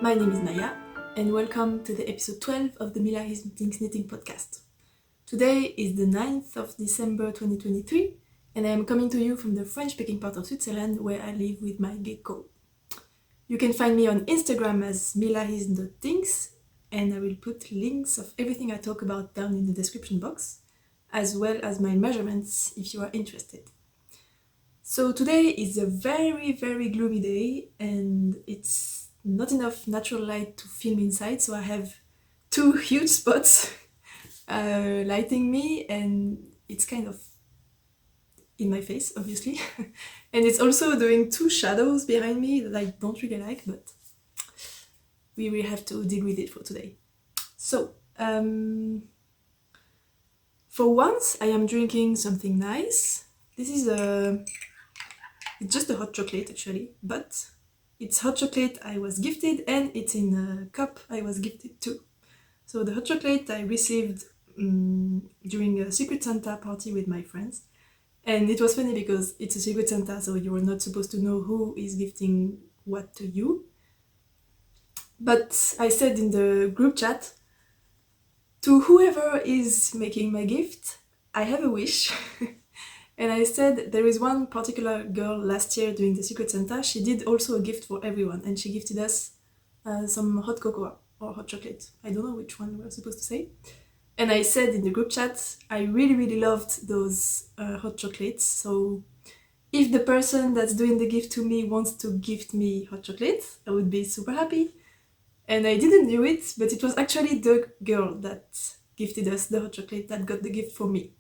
My name is Maya, and welcome to the episode 12 of the Mila is Knitting podcast. Today is the 9th of December 2023, and I am coming to you from the French-speaking part of Switzerland where I live with my gecko. You can find me on Instagram as milahis.things, and I will put links of everything I talk about down in the description box, as well as my measurements if you are interested. So today is a very gloomy day, and it's not enough natural light to film inside, so I have two huge spots lighting me, and it's kind of in my face, obviously. And it's also doing two shadows behind me that I don't really like, but we will have to deal with it for today. So, for once I am drinking something nice. This is it's just a hot chocolate actually, but it's hot chocolate I was gifted, and it's in a cup I was gifted too. So the hot chocolate I received during a Secret Santa party with my friends. And it was funny because it's a Secret Santa, so you are not supposed to know who is gifting what to you. But I said in the group chat, to whoever is making my gift, I have a wish. And I said there is one particular girl last year doing the Secret Santa. She did also a gift for everyone, and she gifted us some hot cocoa or hot chocolate. I don't know which one we're supposed to say. And I said in the group chat, I really loved those hot chocolates. So if the person that's doing the gift to me wants to gift me hot chocolate, I would be super happy. And I didn't do it, but it was actually the girl that gifted us the hot chocolate that got the gift for me.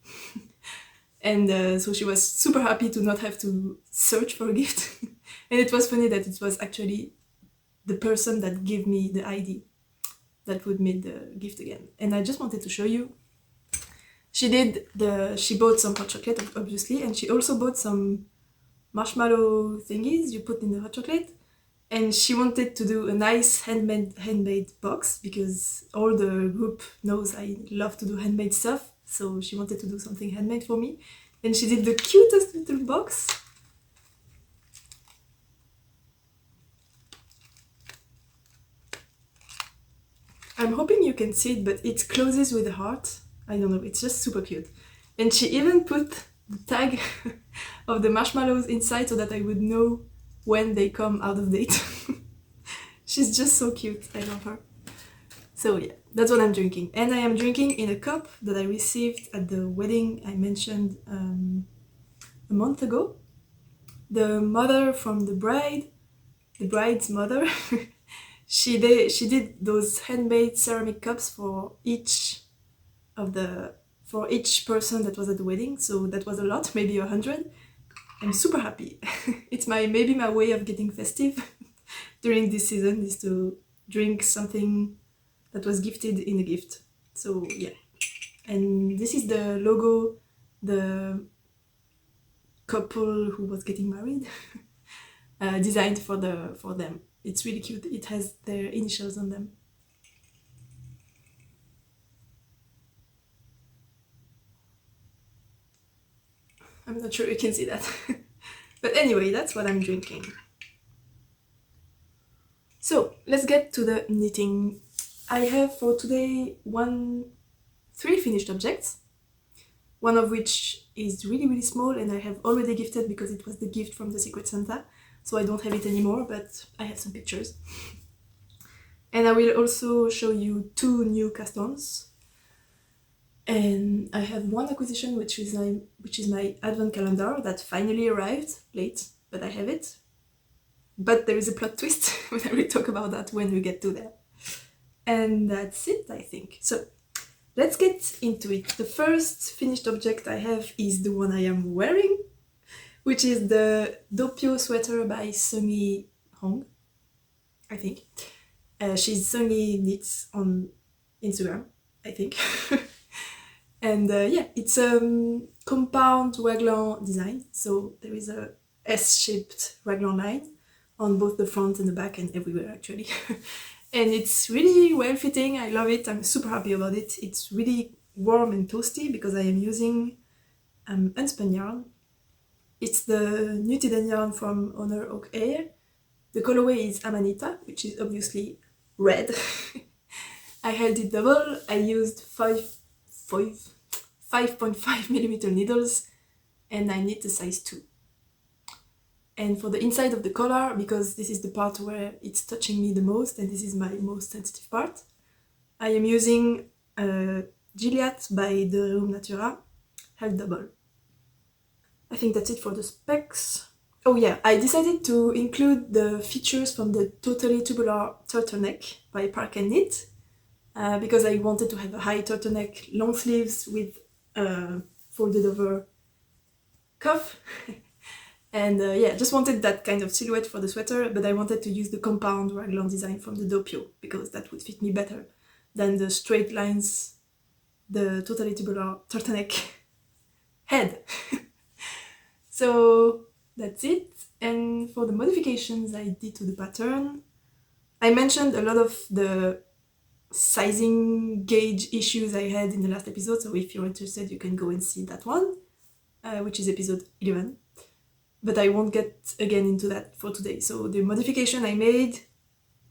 And so she was super happy to not have to search for a gift. And it was funny that it was actually the person that gave me the ID that would make the gift again. And I just wanted to show you. She bought some hot chocolate, obviously, and she also bought some marshmallow thingies you put in the hot chocolate. And she wanted to do a nice handmade box, because all the group knows I love to do handmade stuff. So she wanted to do something handmade for me. And she did the cutest little box. I'm hoping you can see it, but it closes with a heart. I don't know, it's just super cute. And she even put the tag of the marshmallows inside so that I would know when they come out of date. She's just so cute, I love her. So yeah, that's what I'm drinking. And I am drinking in a cup that I received at the wedding I mentioned a month ago. The mother from the bride's mother, she did those handmade ceramic cups for each person that was at the wedding. So that was a lot, maybe 100. I'm super happy. It's maybe my way of getting festive during this season, is to drink something that was gifted in a gift. So yeah. And this is the logo the couple who was getting married designed for them. It's really cute. It has their initials on them. I'm not sure you can see that. But anyway, that's what I'm drinking. So let's get to the knitting. I have for today three finished objects, one of which is really small, and I have already gifted because it was the gift from the Secret Santa, so I don't have it anymore, but I have some pictures. And I will also show you two new cast-ons. And I have one acquisition, which is my advent calendar that finally arrived, late, but I have it. But there is a plot twist, but I will talk about that when we get to that. And that's it, I think. So let's get into it. The first finished object I have is the one I am wearing, which is the Doppio Sweater by Sungi Hong, I think. She's Sungi Knits on Instagram, I think. And yeah, it's a compound raglan design. So there is a S-shaped raglan line on both the front and the back and everywhere actually. And it's really well fitting. I love it. I'm super happy about it. It's really warm and toasty because I am using unspun yarn. It's the knitted yarn from Honor Oak Air. The colorway is Amanita, which is obviously red. I held it double. I used 5.5 millimeter needles, and I knit a size 2. And for the inside of the collar, because this is the part where it's touching me the most, and this is my most sensitive part, I am using Gilliatt by the Room Natura, held double. I think that's it for the specs. Oh yeah, I decided to include the features from the Totally Tubular Turtleneck by Park and Knit, because I wanted to have a high turtleneck, long sleeves with folded over cuff. And yeah, just wanted that kind of silhouette for the sweater, but I wanted to use the compound raglan design from the Doppio, because that would fit me better than the straight lines, the Totally Tubular Turtleneck head. So that's it. And for the modifications I did to the pattern, I mentioned a lot of the sizing gauge issues I had in the last episode, so if you're interested you can go and see that one, which is episode 11. But I won't get again into that for today. So the modification I made,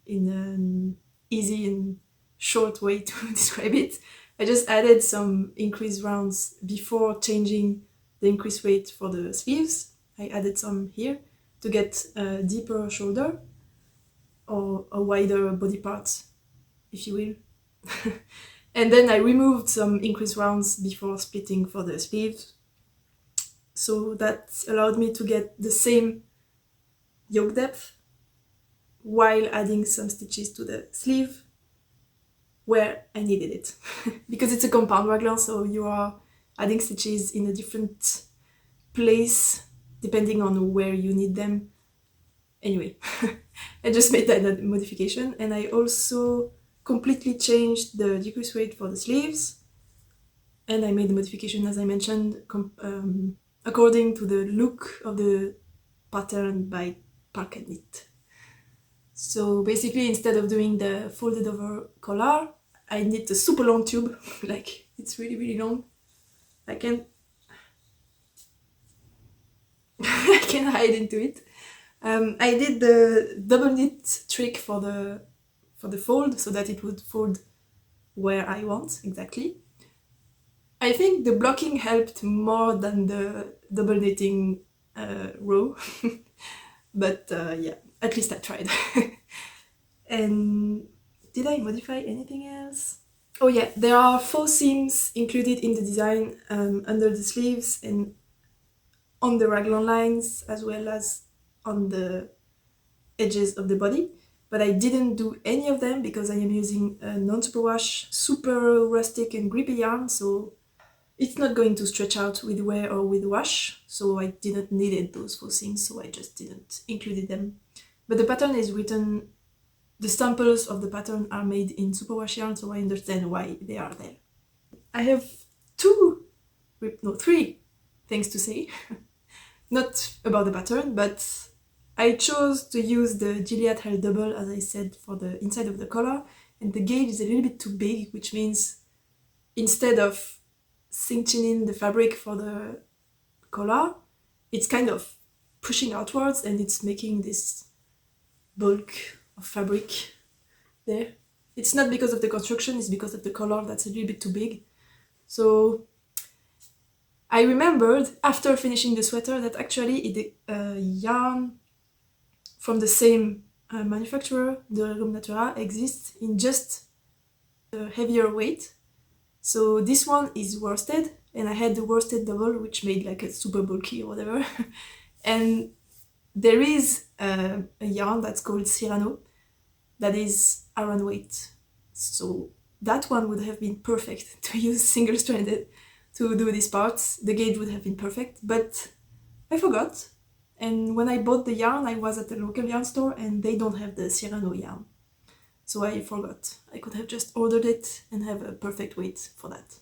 in an easy and short way to describe it, I just added some increased rounds before changing the increased weight for the sleeves. I added some here to get a deeper shoulder, or a wider body part, if you will. And then I removed some increased rounds before splitting for the sleeves. So that allowed me to get the same yoke depth while adding some stitches to the sleeve where I needed it. Because it's a compound raglan, so you are adding stitches in a different place depending on where you need them. Anyway, I just made that modification, and I also completely changed the decrease weight for the sleeves, and I made the modification, as I mentioned, according to the look of the pattern by Park and Knit. So basically, instead of doing the folded over collar, I knit a super long tube, like it's really, really long. I can I can hide into it. I did the double knit trick for the fold, so that it would fold where I want exactly. I think the blocking helped more than the double knitting row, but yeah, at least I tried. And did I modify anything else? Oh yeah, there are 4 seams included in the design, under the sleeves and on the raglan lines, as well as on the edges of the body, but I didn't do any of them because I am using a non-superwash, super rustic and grippy yarn, so it's not going to stretch out with wear or with wash, so I didn't need those 4 seams, so I just didn't include them. But the pattern is written, the samples of the pattern are made in superwash yarn, so I understand why they are there. I have 3 things to say. Not about the pattern, but I chose to use the Gilliatt Held Double, as I said, for the inside of the collar, and the gauge is a little bit too big, which means instead of cinching in the fabric for the collar, it's kind of pushing outwards and it's making this bulk of fabric there. It's not because of the construction, it's because of the collar that's a little bit too big. So I remembered after finishing the sweater that actually the yarn from the same manufacturer, the Room Natura, exists in just a heavier weight. So this one is worsted, and I had the worsted double, which made like a super bulky or whatever. And there is a yarn that's called Cyrano that is Aran weight. So that one would have been perfect to use single-stranded to do these parts. The gauge would have been perfect, but I forgot. And when I bought the yarn, I was at a local yarn store and they don't have the Cyrano yarn. So I forgot. I could have just ordered it and have a perfect weight for that.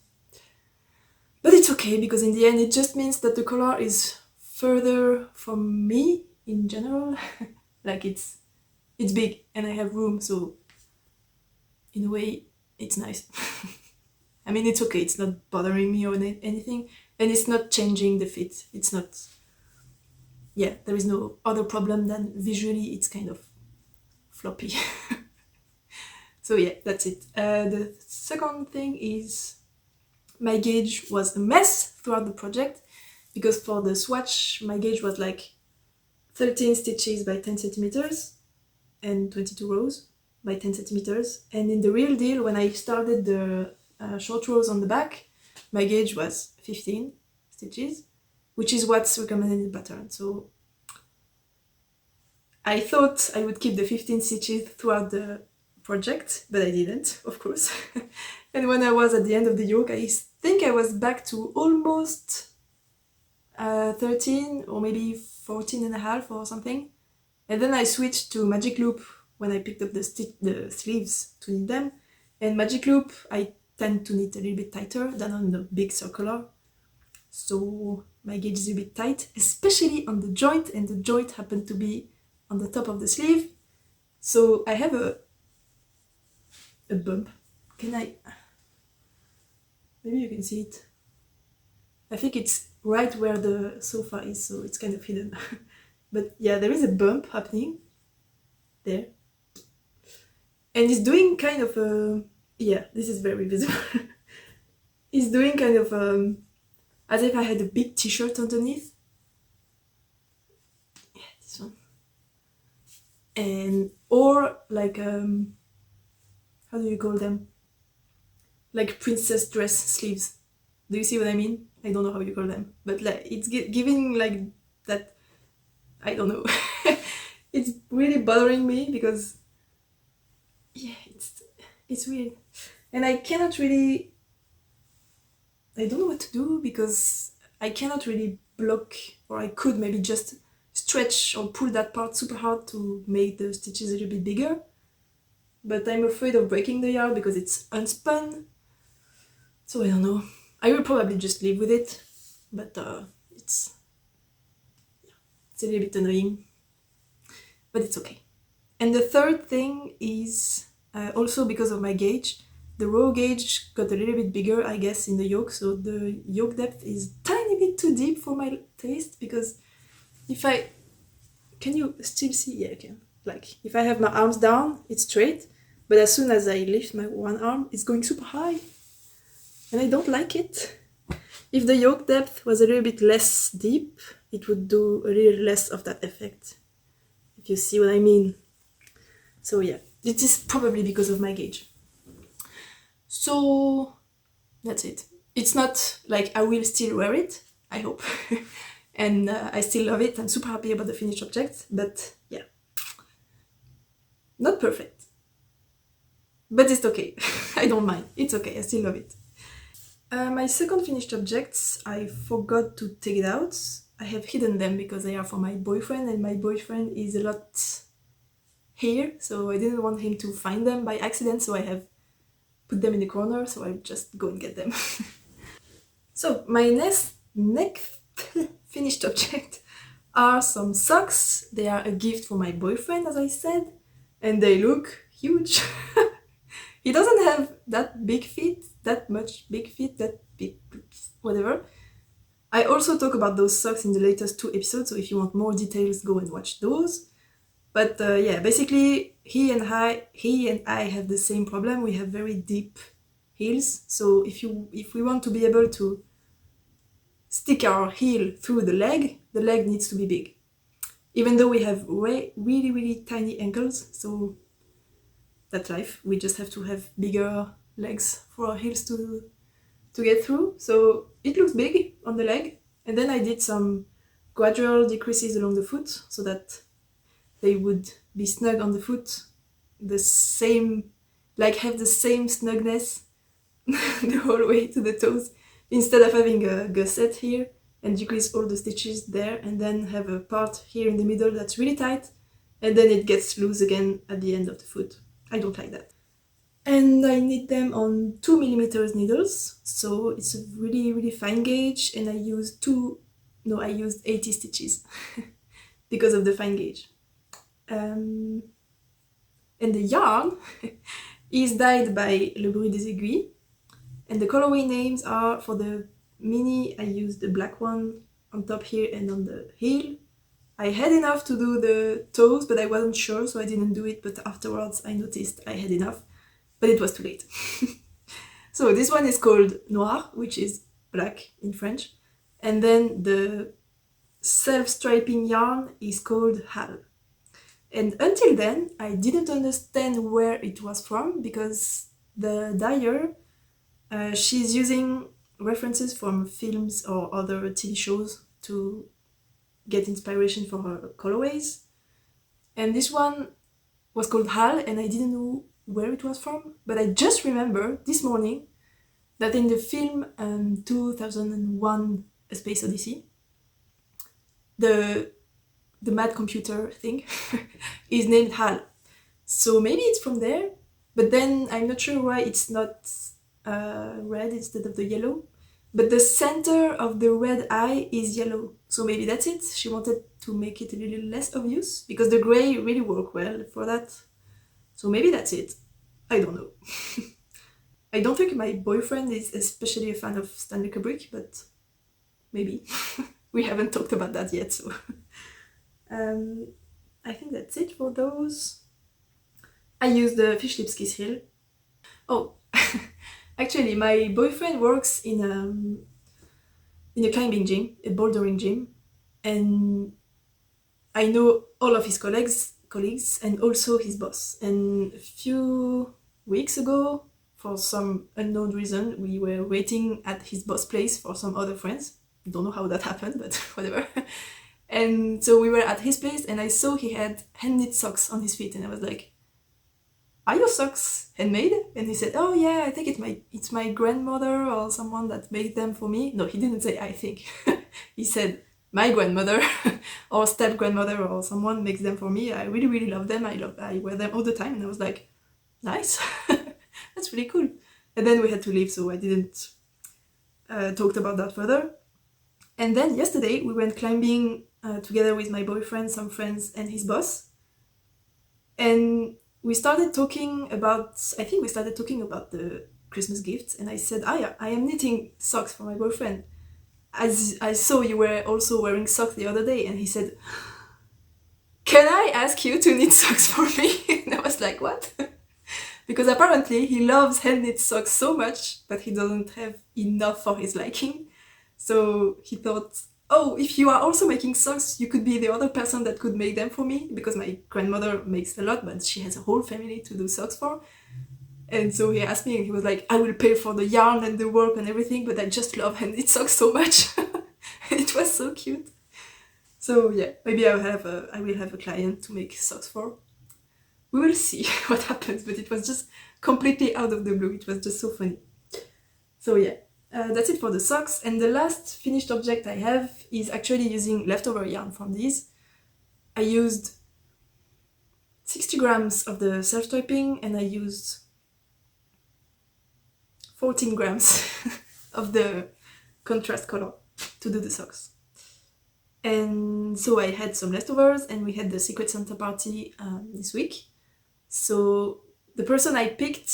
But it's okay, because in the end it just means that the collar is further from me in general. Like it's big and I have room, so in a way it's nice. I mean, it's okay, it's not bothering me or anything, and it's not changing the fit. It's not... Yeah, there is no other problem than visually it's kind of floppy. So yeah, that's it. The second thing is my gauge was a mess throughout the project, because for the swatch my gauge was like 13 stitches by 10 centimeters and 22 rows by 10 centimeters. And in the real deal, when I started the short rows on the back, my gauge was 15 stitches, which is what's recommended in the pattern. So I thought I would keep the 15 stitches throughout the project, but I didn't, of course. And when I was at the end of the yoke, I think I was back to almost 13 or maybe 14 and a half or something. And then I switched to magic loop when I picked up the sleeves to knit them. And magic loop, I tend to knit a little bit tighter than on the big circular. So my gauge is a bit tight, especially on the joint, and the joint happened to be on the top of the sleeve. So I have a bump. Maybe you can see it. I think it's right where the sofa is, so it's kind of hidden. But yeah, there is a bump happening there. And it's doing kind of a... Yeah, this is very visible. It's doing kind of as if I had a big t-shirt underneath. Yeah, this one. And, or like, how do you call them? Like princess dress sleeves. Do you see what I mean? I don't know how you call them, but like it's giving like that. I don't know. It's really bothering me because yeah, it's weird, and I cannot really. I don't know what to do because I cannot really block, or I could maybe just stretch or pull that part super hard to make the stitches a little bit bigger. But I'm afraid of breaking the yarn because it's unspun. So I don't know. I will probably just live with it, but it's a little bit annoying, but it's okay. And the third thing is also because of my gauge. The row gauge got a little bit bigger, I guess, in the yoke, so the yoke depth is a tiny bit too deep for my taste, because if I... Can you still see? Yeah, I can. Like, if I have my arms down, it's straight, but as soon as I lift my one arm, it's going super high. And I don't like it. If the yoke depth was a little bit less deep, it would do a little less of that effect. If you see what I mean. So yeah, it is probably because of my gauge. So that's it. It's not like I will still wear it, I hope. And I still love it. I'm super happy about the finished object, but yeah. Not perfect. But it's okay. I don't mind. It's okay, I still love it. My second finished objects, I forgot to take it out. I have hidden them because they are for my boyfriend, and my boyfriend is a lot here, so I didn't want him to find them by accident, so I have put them in the corner, so I'll just go and get them. So my next finished object are some socks. They are a gift for my boyfriend, as I said, and they look huge. He doesn't have that big feet, that big, whatever. I also talk about those socks in the latest 2 episodes, so if you want more details, go and watch those. But yeah, basically, he and I have the same problem. We have very deep heels, so if we want to be able to stick our heel through the leg needs to be big. Even though we have really tiny ankles, so that's life. We just have to have bigger legs for our heels to get through. So it looks big on the leg, and then I did some gradual decreases along the foot so that they would be snug on the foot, have the same snugness the whole way to the toes, instead of having a gusset here and decrease all the stitches there and then have a part here in the middle that's really tight and then it gets loose again at the end of the foot. I don't like that. And I knit them on 2mm needles, so it's a really fine gauge, and I used 80 stitches because of the fine gauge. And the yarn is dyed by Le Bruit des Aiguilles, and the colorway names are, for the mini I used the black one on top here and on the heel. I had enough to do the toes, but I wasn't sure, so I didn't do it, but afterwards I noticed I had enough. but it was too late. So this one is called noir, which is black in French, and then the self-striping yarn is called hal. And until then, I didn't understand where it was from, because the dyer, she's using references from films or other TV shows to get inspiration for her colorways. And this one was called hal, and I didn't know where it was from, but I just remember this morning that in the film 2001 A Space Odyssey, the mad computer thing is named hal. So maybe it's from there, but then I'm not sure why it's not red instead of the yellow. But the center of the red eye is yellow, so maybe that's it. She wanted to make it a little less obvious, because the gray really worked well for that. So maybe that's it. I don't know. I don't think my boyfriend is especially a fan of Stanley Kubrick, but maybe. We haven't talked about that yet, so... I think that's it for those. I use the Fish Lips Kiss Hill. Oh, actually, my boyfriend works in a climbing gym, a bouldering gym, and I know all of his colleagues, and also his boss. And a few weeks ago, for some unknown reason, we were waiting at his boss' place for some other friends. Don't know how that happened, but whatever. And so we were at his place, and I saw he had hand-knit socks on his feet, and I was like, "Are your socks handmade?" And he said, "Oh yeah, I think it's my grandmother or someone that made them for me." No, he didn't say "I think." He said, "My grandmother," or step-grandmother, or someone makes them for me. I really, really love them. I wear them all the time. And I was like, nice. That's really cool. And then we had to leave, so I didn't talk about that further. And then yesterday we went climbing together with my boyfriend, some friends, and his boss. And we started talking about the Christmas gifts, and I said, I am knitting socks for my boyfriend. As I saw you were also wearing socks the other day. And he said, "Can I ask you to knit socks for me?" And I was like, what? Because apparently he loves hand-knit socks so much, but he doesn't have enough for his liking. So he thought, oh, if you are also making socks, you could be the other person that could make them for me, because my grandmother makes a lot, but she has a whole family to do socks for. And so he asked me, and he was like, "I will pay for the yarn and the work and everything, but I just love hand-knit socks so much." It was so cute. So yeah, maybe I will have a client to make socks for. We will see what happens, but it was just completely out of the blue. It was just so funny. So yeah. That's it for the socks, and the last finished object I have is actually using leftover yarn from these. I used 60 grams of the self-striping, and I used 14 grams of the contrast color to do the socks. And so I had some leftovers, and we had the Secret Santa party this week. So the person I picked,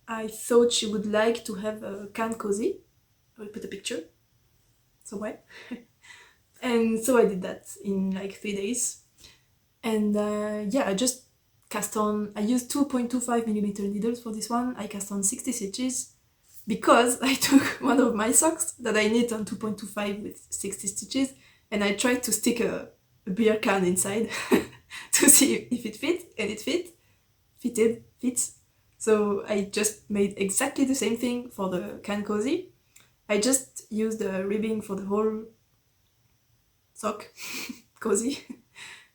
I thought she would like to have a can cozy. I will put a picture somewhere. And so I did that in like 3 days. And yeah, I just cast on, I used 2.25mm needles for this one. I cast on 60 stitches, because I took one of my socks that I knit on 2.25 with 60 stitches, and I tried to stick a beer can inside to see if it fit, and it fits. So I just made exactly the same thing for the can cozy. I just used the ribbing for the whole sock cozy.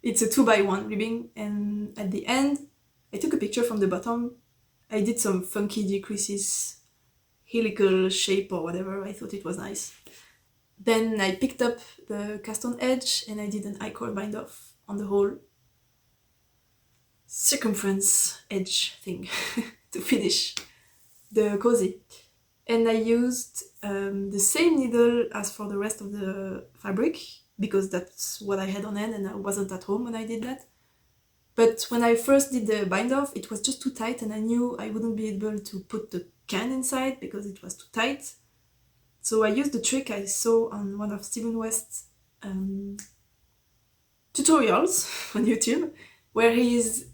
It's a 2x1 ribbing, and at the end I took a picture from the bottom. I did some funky decreases, helical shape or whatever. I thought it was nice. Then I picked up the cast on edge, and I did an I-cord bind off on the whole circumference edge thing to finish the cozy. And I used the same needle as for the rest of the fabric, because that's what I had on hand, and I wasn't at home when I did that. But when I first did the bind off, it was just too tight, and I knew I wouldn't be able to put the can inside because it was too tight. So I used the trick I saw on one of Stephen West's tutorials on YouTube, where he is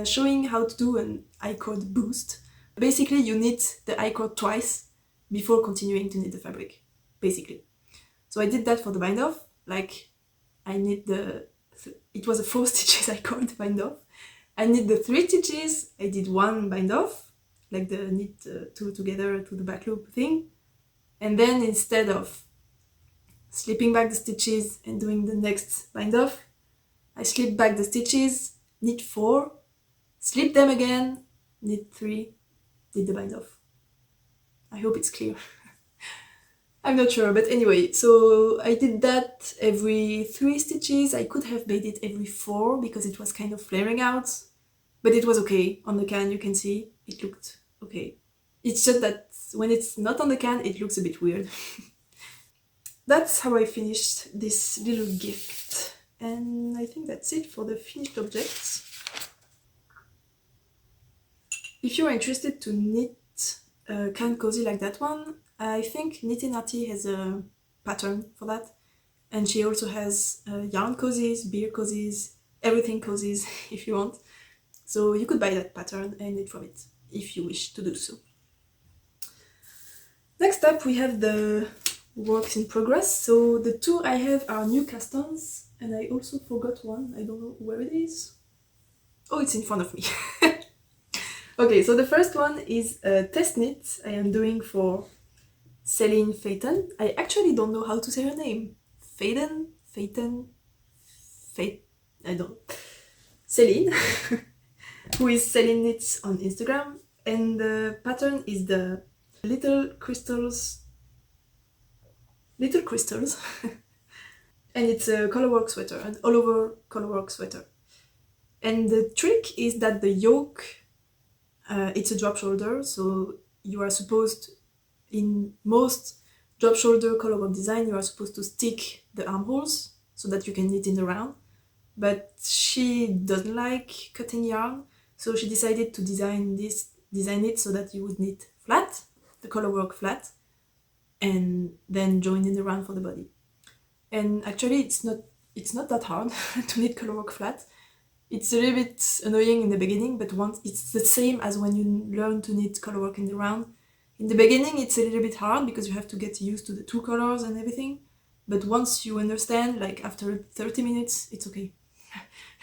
showing how to do an I-cord boost Basically, you knit the I-cord twice before continuing to knit the fabric, basically. So I did that for the bind off, like I knit it was a 4 stitches I-cord bind off. I knit the 3 stitches, I did 1 bind off, like the knit 2 together to the back loop thing. And then instead of slipping back the stitches and doing the next bind off, I slip back the stitches, knit 4, slip them again, knit 3, did the bind off. I hope it's clear. I'm not sure, but anyway, so I did that every 3 stitches. I could have made it every 4 because it was kind of flaring out, but it was okay. On the can you can see it looked okay. It's just that when it's not on the can, it looks a bit weird. That's how I finished this little gift. And I think that's it for the finished objects. If you're interested to knit a can cozy like that one, I think Knitting Arty has a pattern for that. And she also has yarn cozies, beer cozies, everything cozies if you want. So you could buy that pattern and knit from it if you wish to do so. Next up we have the works in progress. So the 2 I have are new cast-ons, and I also forgot one. I don't know where it is. Oh, it's in front of me. Okay, so the first one is a test knit I am doing for Céline Phaeton. I actually don't know how to say her name. Phaeton? I don't know. Céline, who is Céline Knits on Instagram, and the pattern is the little crystals, and it's a colorwork sweater, an all over colorwork sweater. And the trick is that the yoke, it's a drop shoulder, so you are supposed, in most drop shoulder colorwork design, you are supposed to stick the armholes so that you can knit in the round. But she doesn't like cutting yarn, so she decided to design it so that you would knit flat, the colorwork flat, and then join in the round for the body. And actually it's not that hard to knit colorwork flat. It's a little bit annoying in the beginning, but once it's the same as when you learn to knit colorwork in the round. In the beginning it's a little bit hard because you have to get used to the 2 colors and everything, but once you understand, like after 30 minutes, it's okay.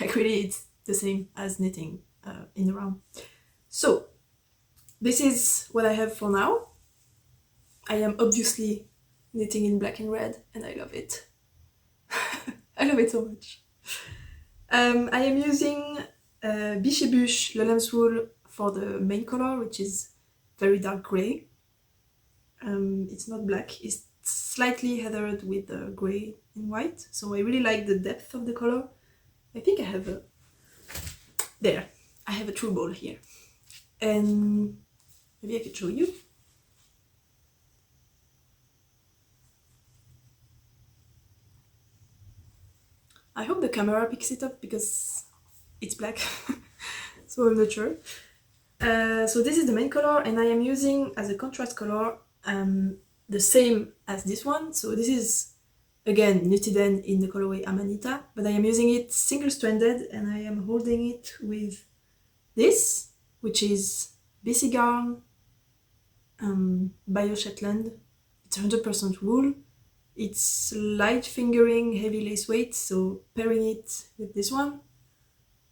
Like really, it's the same as knitting in the round. So this is what I have for now. I am obviously knitting in black and red, and I love it. I love it so much. I am using Biche Lowlands wool for the main color, which is very dark grey. It's not black, it's slightly heathered with grey and white, so I really like the depth of the color. I think I have I have a true ball here, and maybe I could show you. I hope the camera picks it up because it's black, so I'm not sure. So this is the main color, and I am using as a contrast color the same as this one. So this is again knitted in the colorway Amanita, but I am using it single-stranded, and I am holding it with this, which is BC Garn Bio Shetland. It's 100% wool. It's light fingering, heavy lace weight, so pairing it with this one,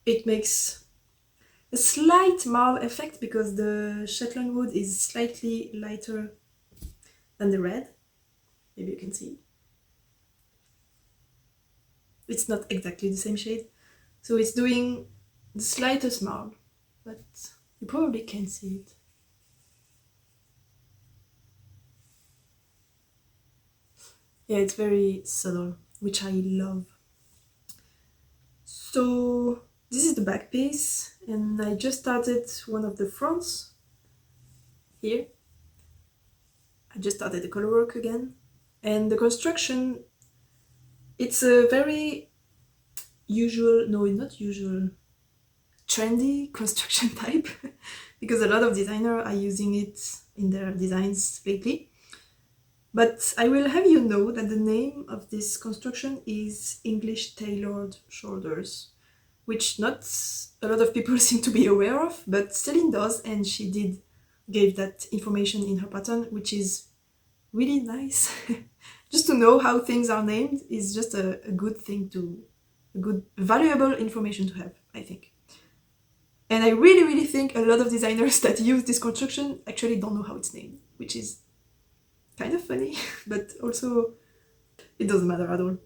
it makes a slight marl effect because the Shetland wood is slightly lighter than the red. Maybe you can see. It's not exactly the same shade, so it's doing the slightest marl, but you probably can't see it. Yeah, it's very subtle, which I love. So this is the back piece, and I just started one of the fronts here. I just started the color work again, and the construction, it's a very trendy construction type because a lot of designers are using it in their designs lately. But I will have you know that the name of this construction is English tailored shoulders, which not a lot of people seem to be aware of, but Céline does, and she did gave that information in her pattern, which is really nice. Just to know how things are named is just a good thing a good, valuable information to have, I think. And I really think a lot of designers that use this construction actually don't know how it's named, which is kind of funny, but also it doesn't matter at all.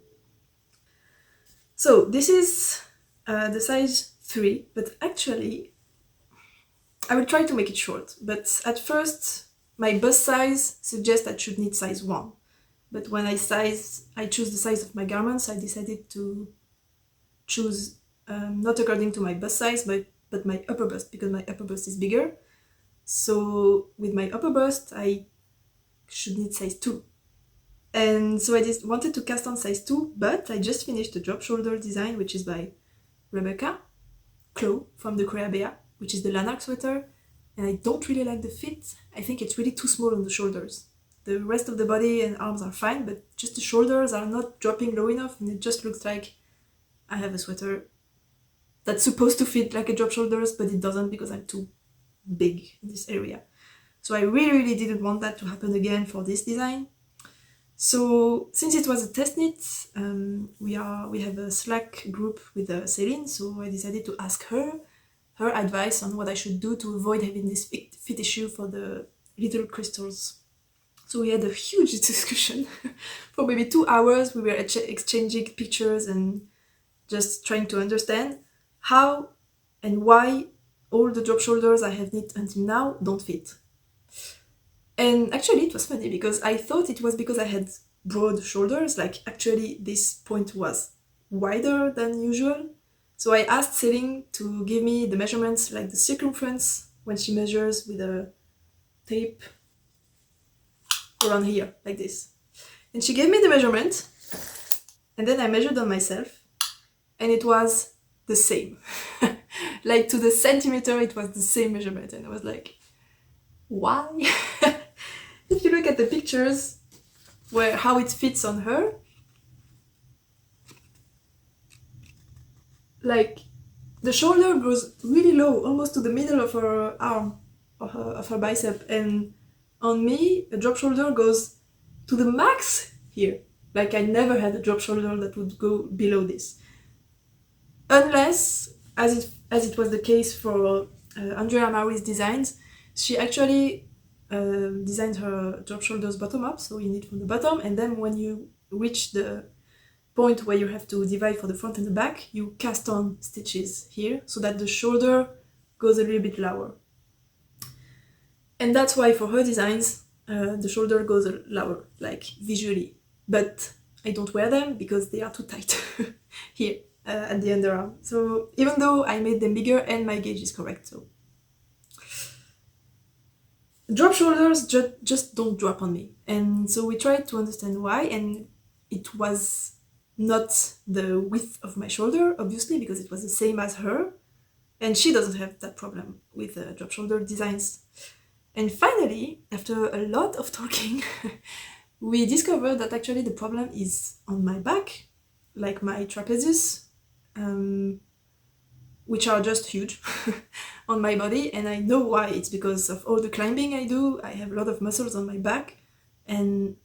So this is the size 3, but actually I will try to make it short, but at first my bust size suggests I should need size 1. But when I choose the size of my garments, I decided to choose not according to my bust size, but my upper bust, because my upper bust is bigger. So with my upper bust, I should need size 2. And so I just wanted to cast on size 2, but I just finished the drop shoulder design, which is by Rebecca Clow from the Korea Bea, which is the Lanark sweater. And I don't really like the fit. I think it's really too small on the shoulders. The rest of the body and arms are fine, but just the shoulders are not dropping low enough, and it just looks like I have a sweater that's supposed to fit like a drop shoulders, but it doesn't because I'm too big in this area. So I really didn't want that to happen again for this design. So since it was a test knit, we have a Slack group with Céline, so I decided to ask her advice on what I should do to avoid having this fit issue for the little crystals. So we had a huge discussion for maybe 2 hours. We were exchanging pictures and just trying to understand how and why all the drop shoulders I have knit until now don't fit. And actually it was funny because I thought it was because I had broad shoulders, like actually this point was wider than usual. So I asked Céline to give me the measurements, like the circumference when she measures with a tape around here, like this. And she gave me the measurement, and then I measured on myself, and it was the same. Like to the centimeter, it was the same measurement, and I was like, why? If you look at the pictures, how it fits on her, like the shoulder goes really low, almost to the middle of her arm, of her bicep, and on me, a drop shoulder goes to the max here. Like I never had a drop shoulder that would go below this. Unless, as it was the case for Andrea Mauri's designs, she actually designed her drop shoulders bottom up, so you knit from the bottom, and then when you reach the point where you have to divide for the front and the back, you cast on stitches here, so that the shoulder goes a little bit lower. And that's why for her designs, the shoulder goes lower, like visually. But I don't wear them because they are too tight here at the underarm. So even though I made them bigger and my gauge is correct, so. Drop shoulders just don't drop on me. And so we tried to understand why, and it was not the width of my shoulder, obviously, because it was the same as her. And she doesn't have that problem with drop shoulder designs. And finally, after a lot of talking, we discovered that actually the problem is on my back, like my trapezius, which are just huge on my body. And I know why. It's because of all the climbing I do. I have a lot of muscles on my back, and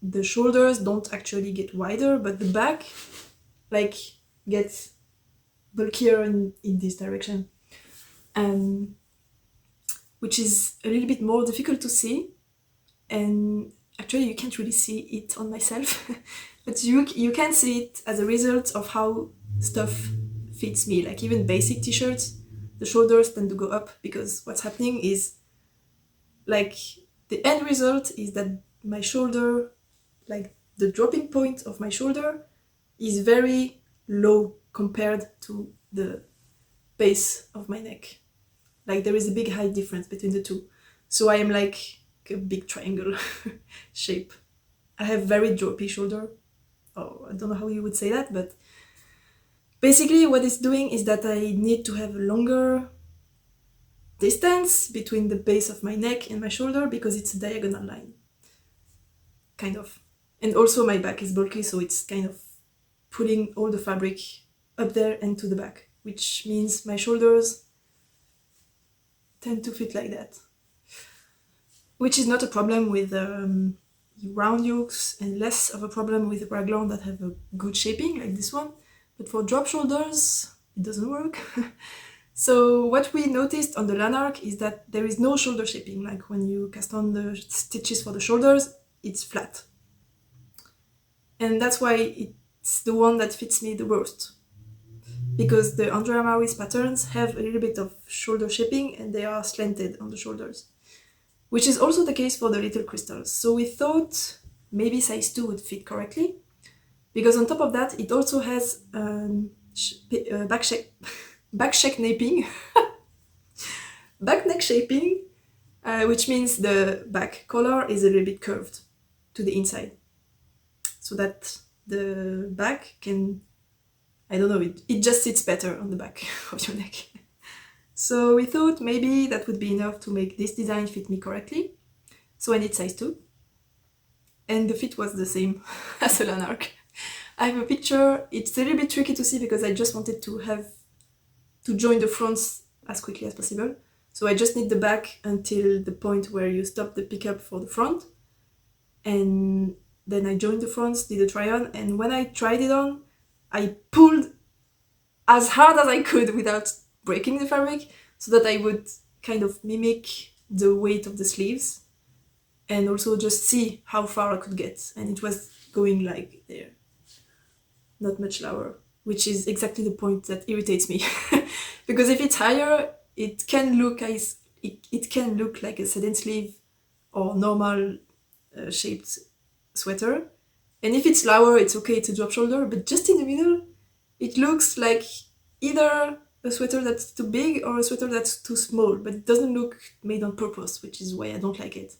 the shoulders don't actually get wider, but the back like gets bulkier in this direction. Which is a little bit more difficult to see, and actually you can't really see it on myself, but you can see it as a result of how stuff fits me. Like even basic t-shirts, the shoulders tend to go up because what's happening is, like, the end result is that my shoulder, like the dropping point of my shoulder, is very low compared to the base of my neck. Like there is a big height difference between the two. So I am like a big triangle shape. I have very droopy shoulder. Oh, I don't know how you would say that, but basically what it's doing is that I need to have a longer distance between the base of my neck and my shoulder because it's a diagonal line. Kind of. And also my back is bulky, so it's kind of pulling all the fabric up there and to the back, which means my shoulders tend to fit like that. which is not a problem with round yokes and less of a problem with raglan that have a good shaping like this one. But for drop shoulders, it doesn't work. So what we noticed on the lanark is that there is no shoulder shaping. Like when you cast on the stitches for the shoulders, it's flat. And that's why it's the one that fits me the worst. Because the Andrea Maurice patterns have a little bit of shoulder shaping and they are slanted on the shoulders. Which is also the case for the little crystals. So we thought maybe size 2 would fit correctly. Because on top of that, it also has back shaping, back neck shaping, which means the back collar is a little bit curved to the inside. So that the back can, I don't know, it just sits better on the back of your neck. So we thought maybe that would be enough to make this design fit me correctly. So I need size 2. And the fit was the same as a lanark. I have a picture. It's a little bit tricky to see because I just wanted to join the fronts as quickly as possible. So I just need the back until the point where you stop the pickup for the front. And then I joined the fronts, did a try on, and when I tried it on, I pulled as hard as I could without breaking the fabric so that I would kind of mimic the weight of the sleeves and also just see how far I could get. And it was going like there, not much lower, which is exactly the point that irritates me. Because if it's higher, it can look like a sedan sleeve or normal shaped sweater. And if it's lower, it's okay to drop shoulder, but just in the middle, it looks like either a sweater that's too big or a sweater that's too small, but it doesn't look made on purpose, which is why I don't like it.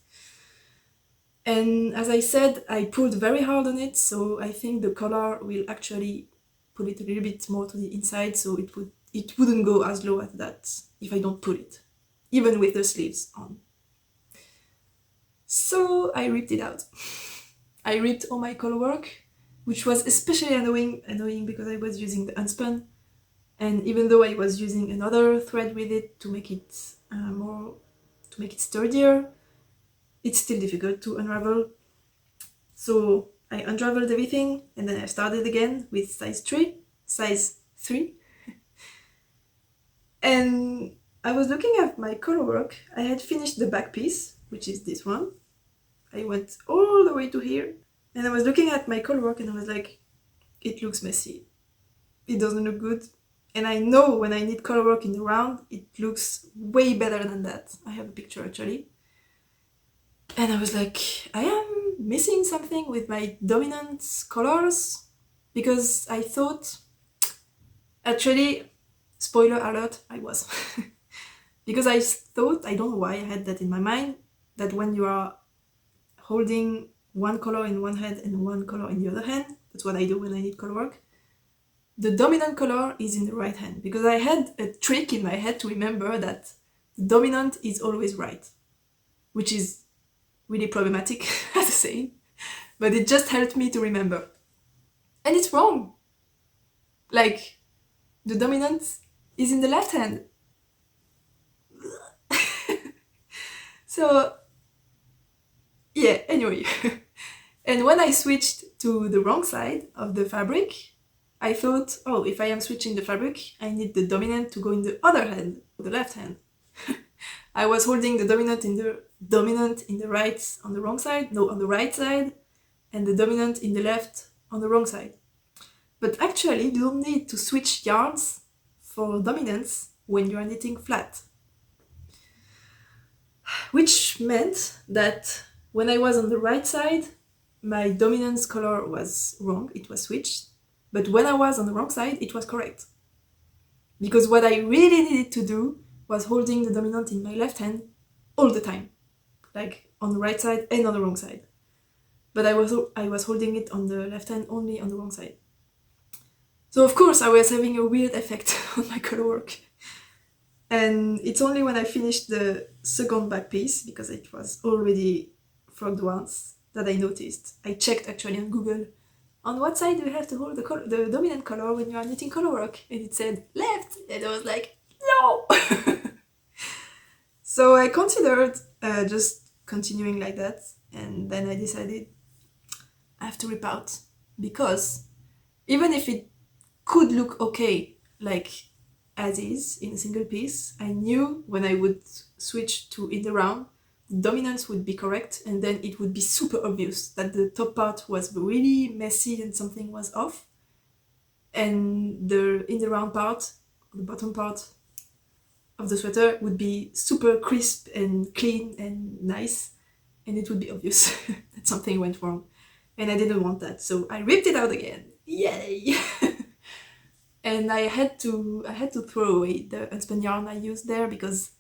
And as I said, I pulled very hard on it, so I think the collar will actually pull it a little bit more to the inside, so it wouldn't go as low as that if I don't pull it, even with the sleeves on. So I ripped it out. I ripped all my color work, which was especially annoying because I was using the unspun, and even though I was using another thread with it to make it sturdier, it's still difficult to unravel. So I unraveled everything and then I started again with size 3. And I was looking at my color work. I had finished the back piece, which is this one. I went all the way to here and I was looking at my color work and I was like, it looks messy. It doesn't look good. And I know when I need color work in the round, it looks way better than that. I have a picture actually. And I was like, I am missing something with my dominant colors because I thought, actually, spoiler alert, I was. Because I thought, I don't know why I had that in my mind, that when you are holding one color in one hand and one color in the other hand, that's what I do when I need color work, the dominant color is in the right hand. Because I had a trick in my head to remember that the dominant is always right, which is really problematic as a saying, but it just helped me to remember. And it's wrong. Like, the dominant is in the left hand. So, yeah, anyway. And when I switched to the wrong side of the fabric, I thought, oh, if I am switching the fabric, I need the dominant to go in the other hand, the left hand. I was holding the dominant in the right on the wrong side, no, on the right side, and the dominant in the left on the wrong side. But actually, you don't need to switch yarns for dominance when you are knitting flat. Which meant that when I was on the right side, my dominance color was wrong, it was switched. But when I was on the wrong side, it was correct. Because what I really needed to do was holding the dominant in my left hand all the time. Like on the right side and on the wrong side. But I was holding it on the left hand only on the wrong side. So of course I was having a weird effect on my color work. And it's only when I finished the second back piece, because it was already frogged once, that I noticed. I checked actually on Google, on what side do you have to hold the dominant color when you are knitting color work? And it said left, and I was like, no! So I considered just continuing like that, and then I decided I have to rip out, because even if it could look okay, like as is in a single piece, I knew when I would switch to in the round, the dominance would be correct, and then it would be super obvious that the top part was really messy and something was off, and the in the round part, the bottom part of the sweater would be super crisp and clean and nice, and it would be obvious that something went wrong, and I didn't want that, so I ripped it out again. Yay! And I had to throw away the unspun yarn I used there, because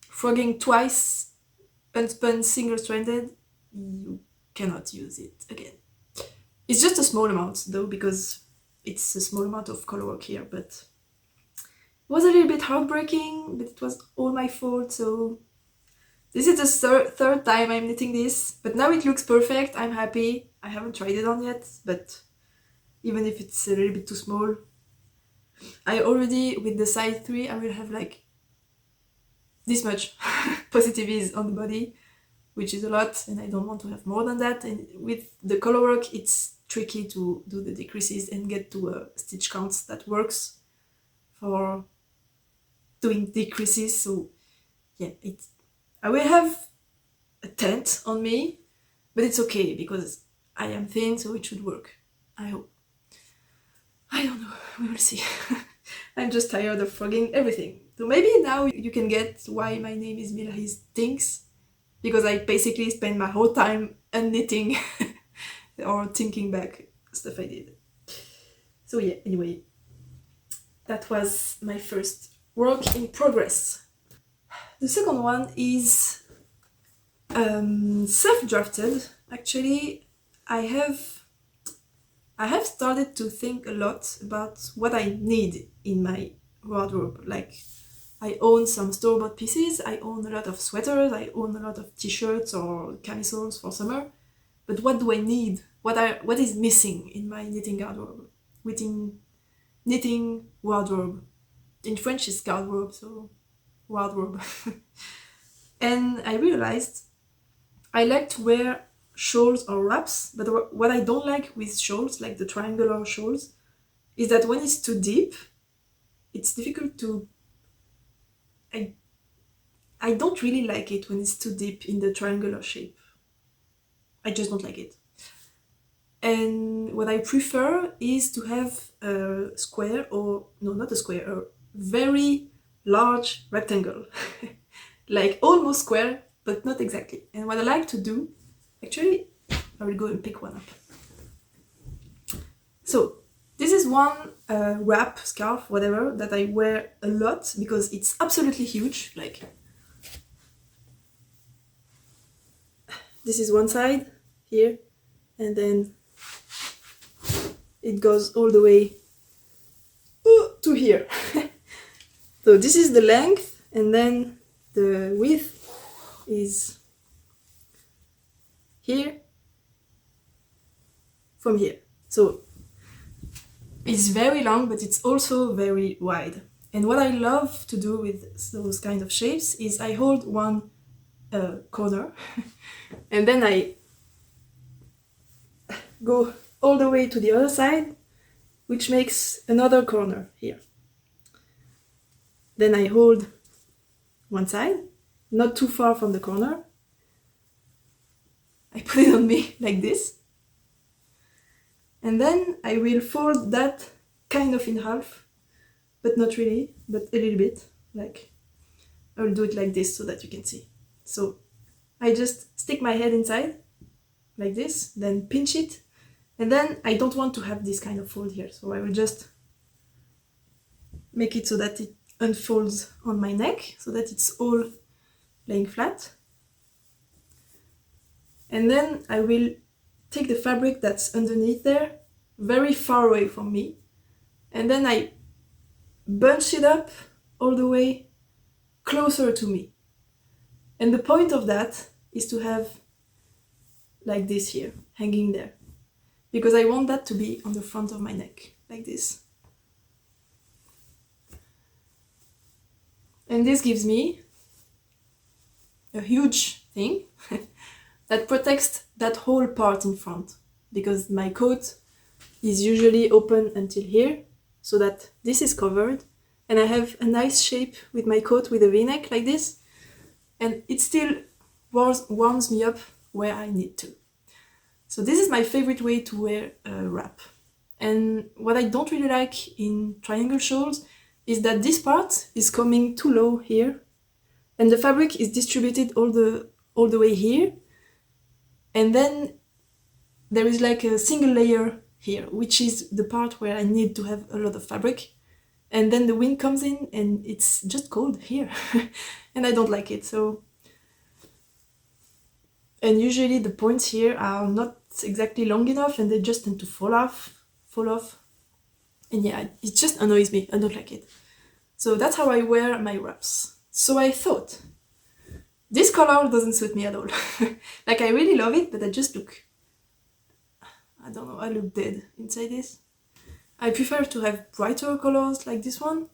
frogging twice unspun single-stranded, you cannot use it again. It's just a small amount though, because it's a small amount of color work here, but it was a little bit heartbreaking, but it was all my fault. So this is the third time I'm knitting this, but now it looks perfect. I'm happy. I haven't tried it on yet, but even if it's a little bit too small, I already, with the size 3, I will have like this much positive ease on the body, which is a lot, and I don't want to have more than that. And with the color work, it's tricky to do the decreases and get to a stitch count that works for doing decreases. So yeah, I will have a tent on me, but it's okay because I am thin, so it should work. I hope. I don't know, we will see. I'm just tired of frogging everything. So maybe now you can get why my name is Milahis Things, because I basically spend my whole time unknitting or thinking back stuff I did. So yeah, anyway, that was my first work in progress. The second one is self-drafted. Actually, I have started to think a lot about what I need in my wardrobe. Like, I own some store-bought pieces, I own a lot of sweaters, I own a lot of t-shirts or camisoles for summer. But what do I need? What is missing in my knitting wardrobe? Knitting wardrobe. In French it's garderobe, so wardrobe. And I realized I like to wear shawls or wraps, but what I don't like with shawls, like the triangular shawls, is that when it's too deep, it's difficult to... I don't really like it when it's too deep in the triangular shape. I just don't like it. And what I prefer is to have a square, or no, not a square, a very large rectangle. Like almost square, but not exactly. And what I like to do, actually, I will go and pick one up. So this is one wrap, scarf, whatever, that I wear a lot because it's absolutely huge. Like, this is one side here, and then it goes all the way to here. So this is the length, and then the width is here from here. So it's very long, but it's also very wide. And what I love to do with those kind of shapes is I hold one corner and then I go all the way to the other side, which makes another corner here. Then I hold one side, not too far from the corner. I put it on me like this. And then I will fold that kind of in half, but not really, but a little bit. Like, I will do it like this so that you can see. So I just stick my head inside, like this, then pinch it. And then I don't want to have this kind of fold here, so I will just make it so that it unfolds on my neck, so that it's all laying flat. And then I will take the fabric that's underneath there, very far away from me, and then I bunch it up all the way closer to me. And the point of that is to have like this here, hanging there, because I want that to be on the front of my neck, like this. And this gives me a huge thing that protects that whole part in front, because my coat is usually open until here, so that this is covered, and I have a nice shape with my coat with a v-neck like this, and it still warms me up where I need to. So this is my favorite way to wear a wrap. And what I don't really like in triangle shawls is that this part is coming too low here, and the fabric is distributed all the way here, and then there is like a single layer here, which is the part where I need to have a lot of fabric, and then the wind comes in and it's just cold here and I don't like it. So, and usually the points here are not exactly long enough and they just tend to fall off, and yeah, it just annoys me. I don't like it. So that's how I wear my wraps. So I thought, this color doesn't suit me at all. Like, I really love it, but I just look, I don't know, I look dead inside this. I prefer to have brighter colors like this one,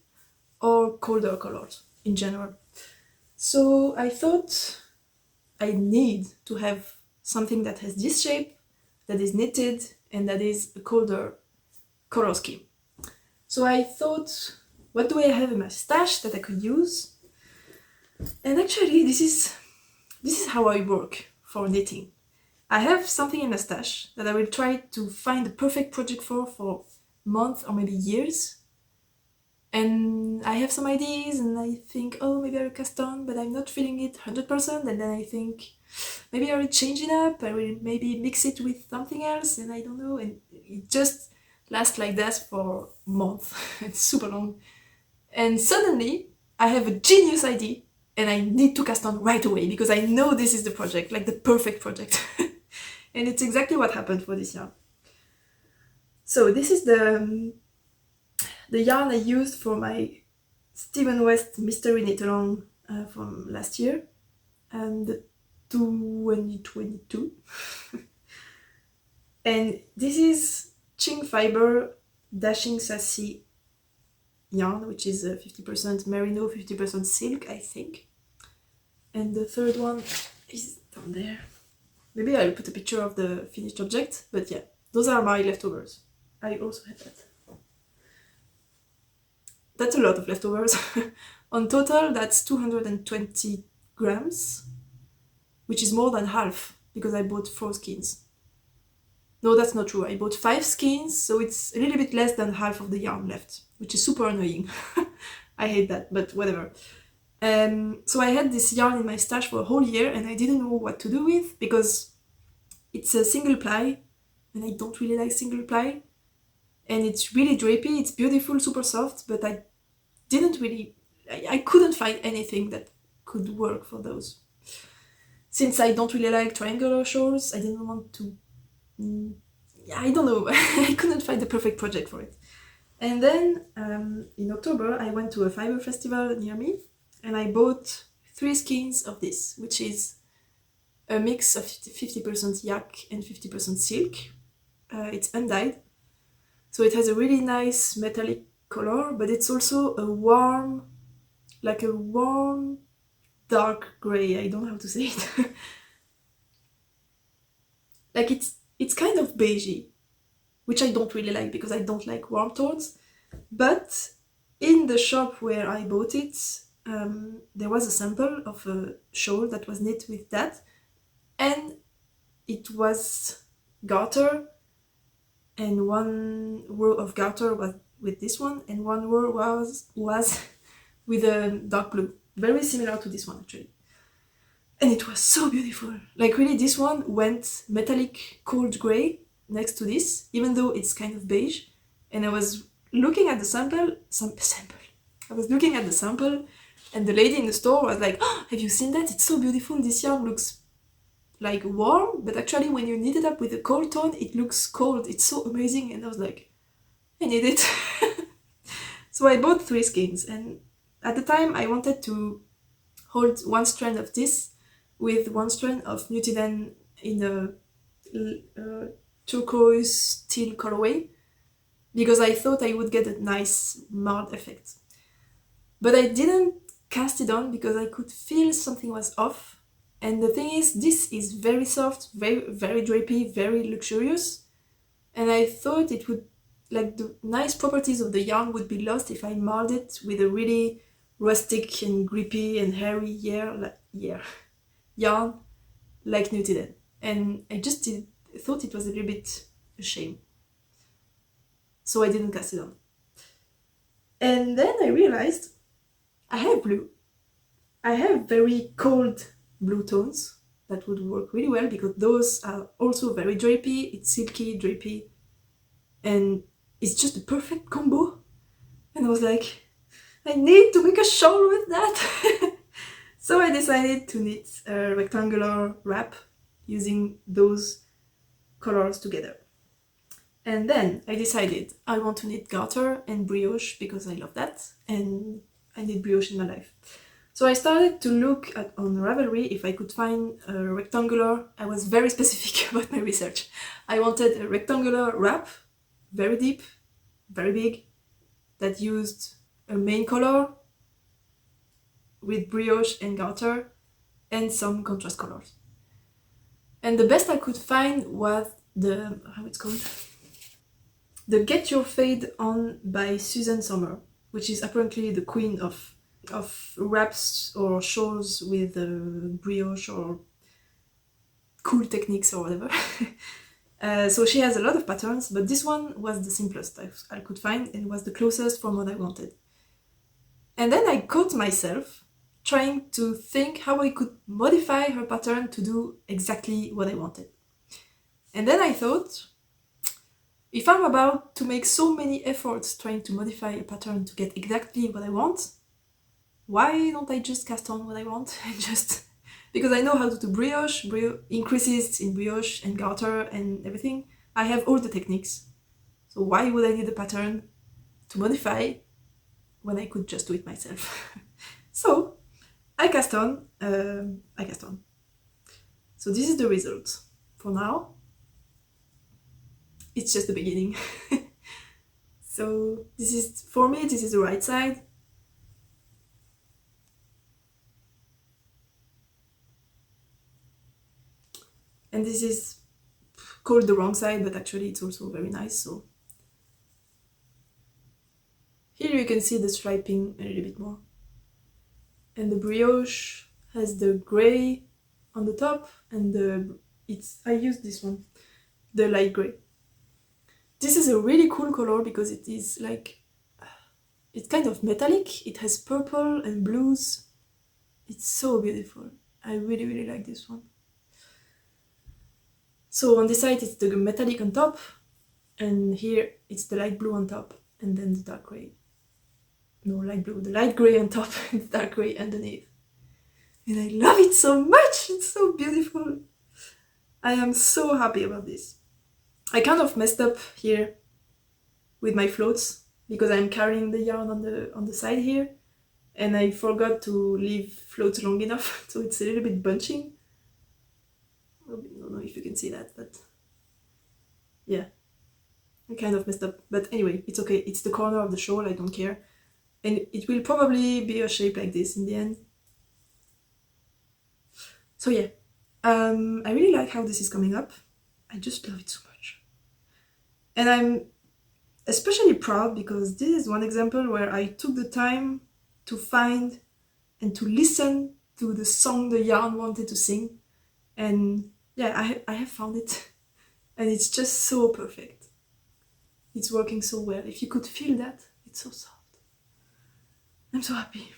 or colder colors in general. So I thought I need to have something that has this shape, that is knitted, and that is a colder color scheme. So I thought, what do I have in my stash that I could use? And actually, this is how I work for knitting. I have something in my stash that I will try to find the perfect project for months or maybe years. And I have some ideas and I think, oh, maybe I will cast on, but I'm not feeling it 100%. And then I think, maybe I will change it up, I will maybe mix it with something else, and I don't know. And it just lasts like that for months. It's super long. And suddenly, I have a genius idea and I need to cast on right away because I know this is the project, like the perfect project. And it's exactly what happened for this yarn. So this is the yarn I used for my Stephen West Mystery Knit Along from last year, the 2022. And this is Ching Fiber Dashing Sassy yarn, which is 50% merino, 50% silk, I think. And the third one is down there. Maybe I'll put a picture of the finished object, but yeah, those are my leftovers. I also had that. That's a lot of leftovers. On total, that's 220 grams, which is more than half, because I bought 4 skeins. No, that's not true. I bought 5 skeins, so it's a little bit less than half of the yarn left, which is super annoying. I hate that, but whatever. So I had this yarn in my stash for a whole year, and I didn't know what to do with, because it's a single ply, and I don't really like single ply. And it's really drapey, it's beautiful, super soft, but I couldn't find anything that could work for those. Since I don't really like triangular shawls, I didn't want to... I don't know, I couldn't find the perfect project for it. And then in October, I went to a fiber festival near me, and I bought 3 skeins of this, which is a mix of 50% yak and 50% silk. It's undyed, so it has a really nice metallic color, but it's also a warm dark gray. I don't know how to say it. Like it's kind of beigey, which I don't really like because I don't like warm tones. But in the shop where I bought it, there was a sample of a shawl that was knit with that, and it was garter, and 1 row of garter was with this one, and 1 row was with a dark blue, very similar to this one actually. And it was so beautiful. Like really, this one went metallic cold grey next to this, even though it's kind of beige. And I was looking at the sample. I was looking at the sample, and the lady in the store was like, "Oh, have you seen that? It's so beautiful. This yarn looks like warm, but actually when you knit it up with a cold tone, it looks cold. It's so amazing." And I was like, I need it. So I bought 3 skeins, and at the time I wanted to hold 1 strand of this with 1 strand of Nutidan in a turquoise teal colorway, because I thought I would get a nice marred effect. But I didn't cast it on because I could feel something was off. And the thing is, this is very soft, very drapey, very luxurious. And I thought it would, like, the nice properties of the yarn would be lost if I marred it with a really rustic and grippy and hairy yarn like Nutiden. And I just thought it was a little bit a shame. So I didn't cast it on. And then I realized I have blue. I have very cold blue tones that would work really well because those are also very drapey. It's silky, drapey, and it's just a perfect combo. And I was like, I need to make a shawl with that. So I decided to knit a rectangular wrap using those colors together. And then I decided I want to knit garter and brioche because I love that, and I need brioche in my life. So I started to look on Ravelry if I could find a rectangular. I was very specific about my research. I wanted a rectangular wrap, very deep, very big, that used a main color with brioche and garter and some contrast colors. And the best I could find was how it's called? The Get Your Fade On by Susan Sommer, which is apparently the queen of wraps or shawls with brioche or cool techniques or whatever. So she has a lot of patterns, but this one was the simplest I could find and was the closest from what I wanted. And then I caught myself trying to think how I could modify her pattern to do exactly what I wanted. And then I thought, if I'm about to make so many efforts trying to modify a pattern to get exactly what I want, why don't I just cast on what I want and just... Because I know how to do brioche, increases in brioche and garter and everything. I have all the techniques. So why would I need a pattern to modify when I could just do it myself? So I cast on. So this is the result. For now, it's just the beginning. So this is, for me, this is the right side. And this is called the wrong side, but actually it's also very nice. So here you can see the striping a little bit more. And the brioche has the gray on the top, and I used this one, the light gray. This is a really cool color because it is like, it's kind of metallic. It has purple and blues. It's so beautiful. I really, really like this one. So on this side it's the metallic on top, and here it's the light blue on top, and then the dark gray. No, light blue, the light gray on top and the dark gray underneath. And I love it so much! It's so beautiful! I am so happy about this. I kind of messed up here with my floats because I'm carrying the yarn on the side here, and I forgot to leave floats long enough, so it's a little bit bunching. I don't know if you can see that, but yeah, I kind of messed up. But anyway, it's okay. It's the corner of the shawl, I don't care. And it will probably be a shape like this in the end. So yeah, I really like how this is coming up. I just love it so much. And I'm especially proud because this is one example where I took the time to find and to listen to the song the yarn wanted to sing. And yeah, I have found it, and it's just so perfect. It's working so well. If you could feel that, it's so soft. I'm so happy.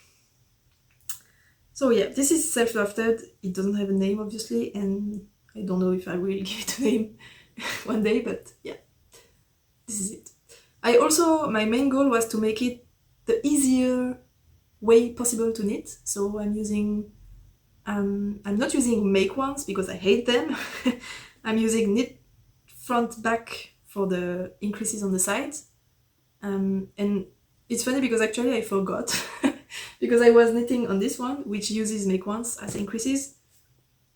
So yeah, this is self-drafted. It doesn't have a name, obviously, and I don't know if I will give it a name one day, but yeah, this is it. My main goal was to make it the easier way possible to knit. So I'm not using make ones because I hate them. I'm using knit front back for the increases on the sides. And it's funny because actually I forgot because I was knitting on this one, which uses make ones as increases.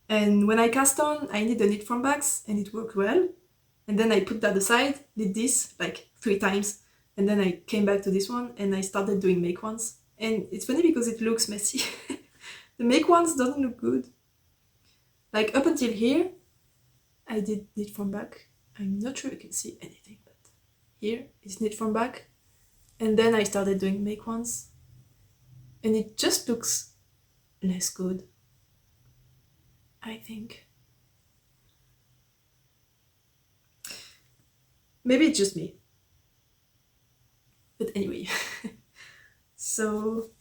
And when I cast on, I knit the knit front backs and it worked well. And then I put that aside, did this like 3 times. And then I came back to this one and I started doing make ones. And it's funny because it looks messy. The make ones doesn't look good. Like up until here, I did knit from back. I'm not sure you can see anything, but here is knit from back. And then I started doing make ones. And it just looks less good, I think. Maybe it's just me. But anyway. So,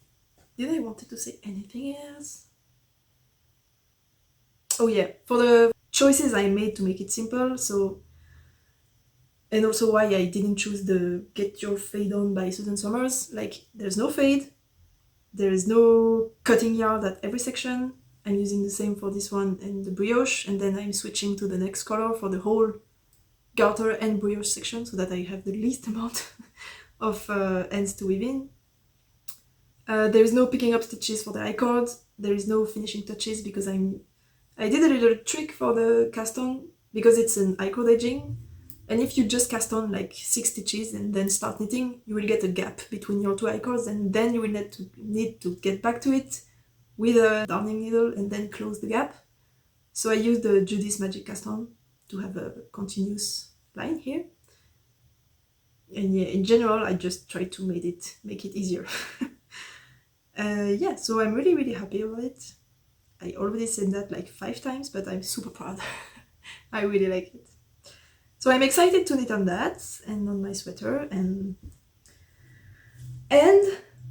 did I wanted to say anything else? Oh yeah, for the choices I made to make it simple, so... And also why I didn't choose the Get Your Fade On by Susan Somers. Like, there's no fade, there is no cutting yarn at every section. I'm using the same for this one and the brioche, and then I'm switching to the next color for the whole garter and brioche section so that I have the least amount of ends to weave in. There is no picking up stitches for the I-cord, there is no finishing touches because I did a little trick for the cast on because it's an I-cord edging, and if you just cast on like 6 stitches and then start knitting, you will get a gap between your 2 I-cords, and then you will need to get back to it with a darning needle and then close the gap. So I used the Judy's Magic Cast On to have a continuous line here. And yeah, in general, I just tried to make it easier. Yeah, so I'm really, really happy about it. I already said that like 5 times, but I'm super proud. I really like it. So I'm excited to knit on that, and on my sweater, and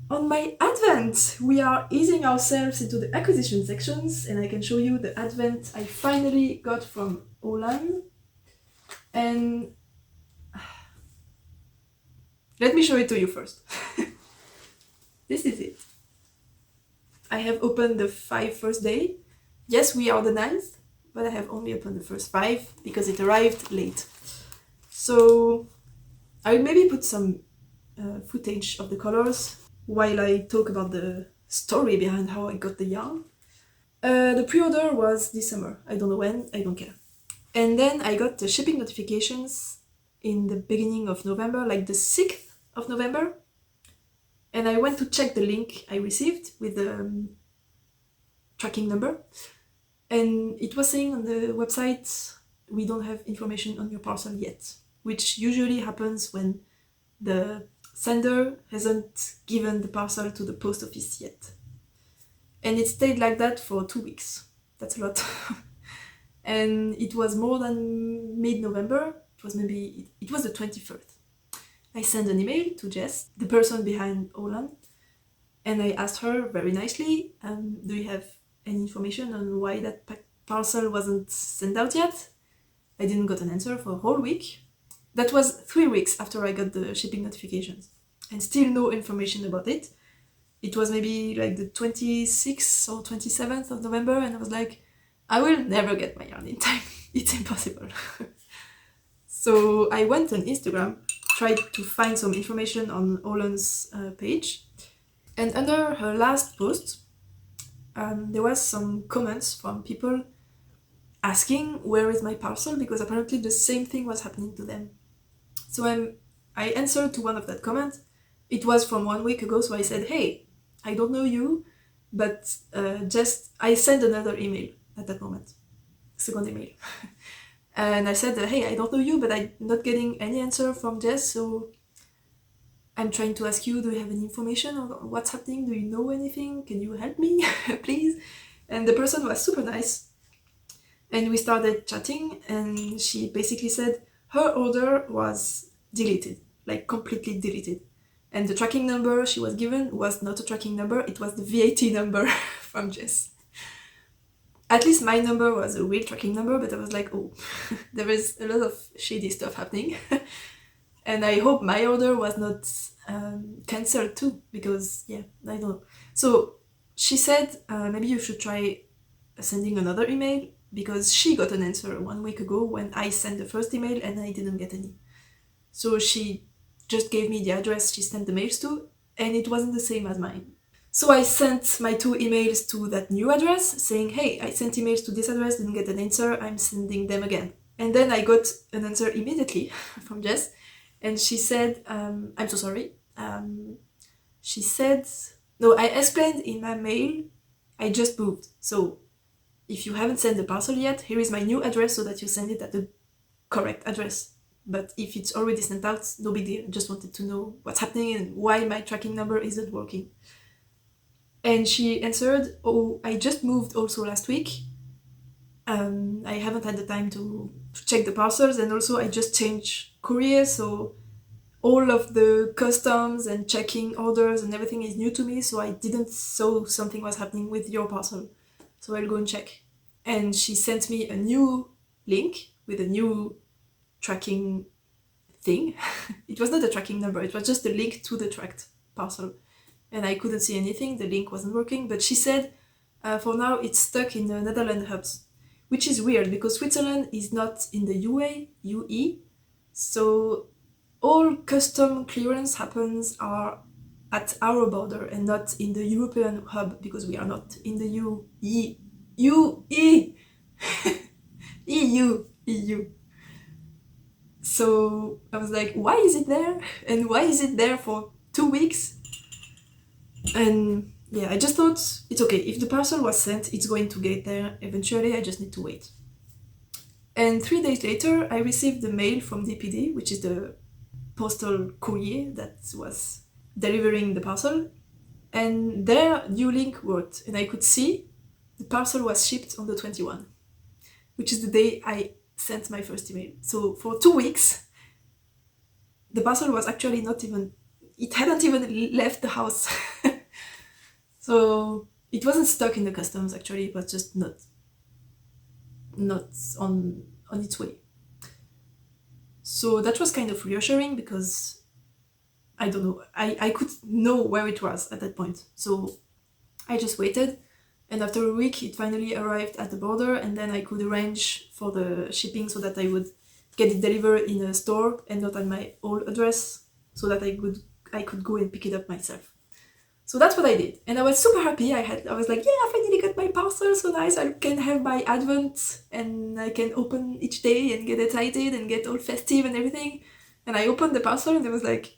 on my advent. We are easing ourselves into the acquisition sections, and I can show you the advent I finally got from Olann. And let me show it to you first. This is it. I have opened the 5 first day. Yes, we are the 9th, but I have only opened the first 5 because it arrived late. So I will maybe put some footage of the colors while I talk about the story behind how I got the yarn. The pre-order was this summer. I don't know when, I don't care. And then I got the shipping notifications in the beginning of November, like the 6th of November. And I went to check the link I received with the tracking number. And it was saying on the website, we don't have information on your parcel yet, which usually happens when the sender hasn't given the parcel to the post office yet. And it stayed like that for 2 weeks. That's a lot. And it was more than mid-November. It was the 23rd. I sent an email to Jess, the person behind Olann, and I asked her very nicely, do you have any information on why that parcel wasn't sent out yet? I didn't get an answer for a whole week. That was 3 weeks after I got the shipping notifications, and still no information about it. It was maybe like the 26th or 27th of November, and I was like, I will never get my yarn in time. It's impossible. So I went on Instagram, tried to find some information on Olann's page, and under her last post, there was some comments from people asking where is my parcel, because apparently the same thing was happening to them. So I answered to one of that comment. It was from 1 week ago, so I said, hey, I don't know you, but I sent another email at that moment, second email. And I said, hey, I don't know you, but I'm not getting any answer from Jess, so I'm trying to ask you, do you have any information on what's happening? Do you know anything? Can you help me, please? And the person was super nice. And we started chatting, and she basically said her order was deleted, like completely deleted. And the tracking number she was given was not a tracking number, it was the VAT number from Jess. At least my number was a real tracking number, but I was like, oh, there is a lot of shady stuff happening. And I hope my order was not cancelled too, because, yeah, I don't know. So she said, maybe you should try sending another email, because she got an answer 1 week ago when I sent the first email and I didn't get any. So she just gave me the address she sent the mails to, and it wasn't the same as mine. So I sent my 2 emails to that new address, saying, hey, I sent emails to this address, didn't get an answer, I'm sending them again. And then I got an answer immediately from Jess, and she said, I'm so sorry. She said, no, I explained in my mail, I just moved, so if you haven't sent the parcel yet, here is my new address so that you send it at the correct address. But if it's already sent out, no big deal. I just wanted to know what's happening and why my tracking number isn't working. And she answered, oh, I just moved also last week. I haven't had the time to check the parcels, and also I just changed courier, so all of the customs and checking orders and everything is new to me, so I didn't saw something was happening with your parcel. So I'll go and check. And she sent me a new link with a new tracking thing. It was not a tracking number, it was just a link to the tracked parcel. And I couldn't see anything, the link wasn't working, but she said for now it's stuck in the Netherlands hubs, which is weird because Switzerland is not in the UE, so all custom clearance happens are at our border and not in the European hub, because we are not in the EU. So I was like, why is it there? And why is it there for 2 weeks? And yeah, I just thought it's okay. If the parcel was sent, it's going to get there eventually. I just need to wait. And 3 days later, I received the mail from DPD, which is the postal courier that was delivering the parcel. And their new link worked. And I could see the parcel was shipped on the 21, which is the day I sent my first email. So for 2 weeks, the parcel was actually not even, it hadn't even left the house. So it wasn't stuck in the customs, actually, it was just not on its way. So that was kind of reassuring because, I don't know, I could know where it was at that point. So I just waited, and after a week it finally arrived at the border, and then I could arrange for the shipping so that I would get it delivered in a store and not at my old address, so that I could go and pick it up myself. So that's what I did, and I was super happy. I was like, yeah, I finally got my parcel, so nice, I can have my advent and I can open each day and get excited and get all festive and everything. And I opened the parcel and I was like,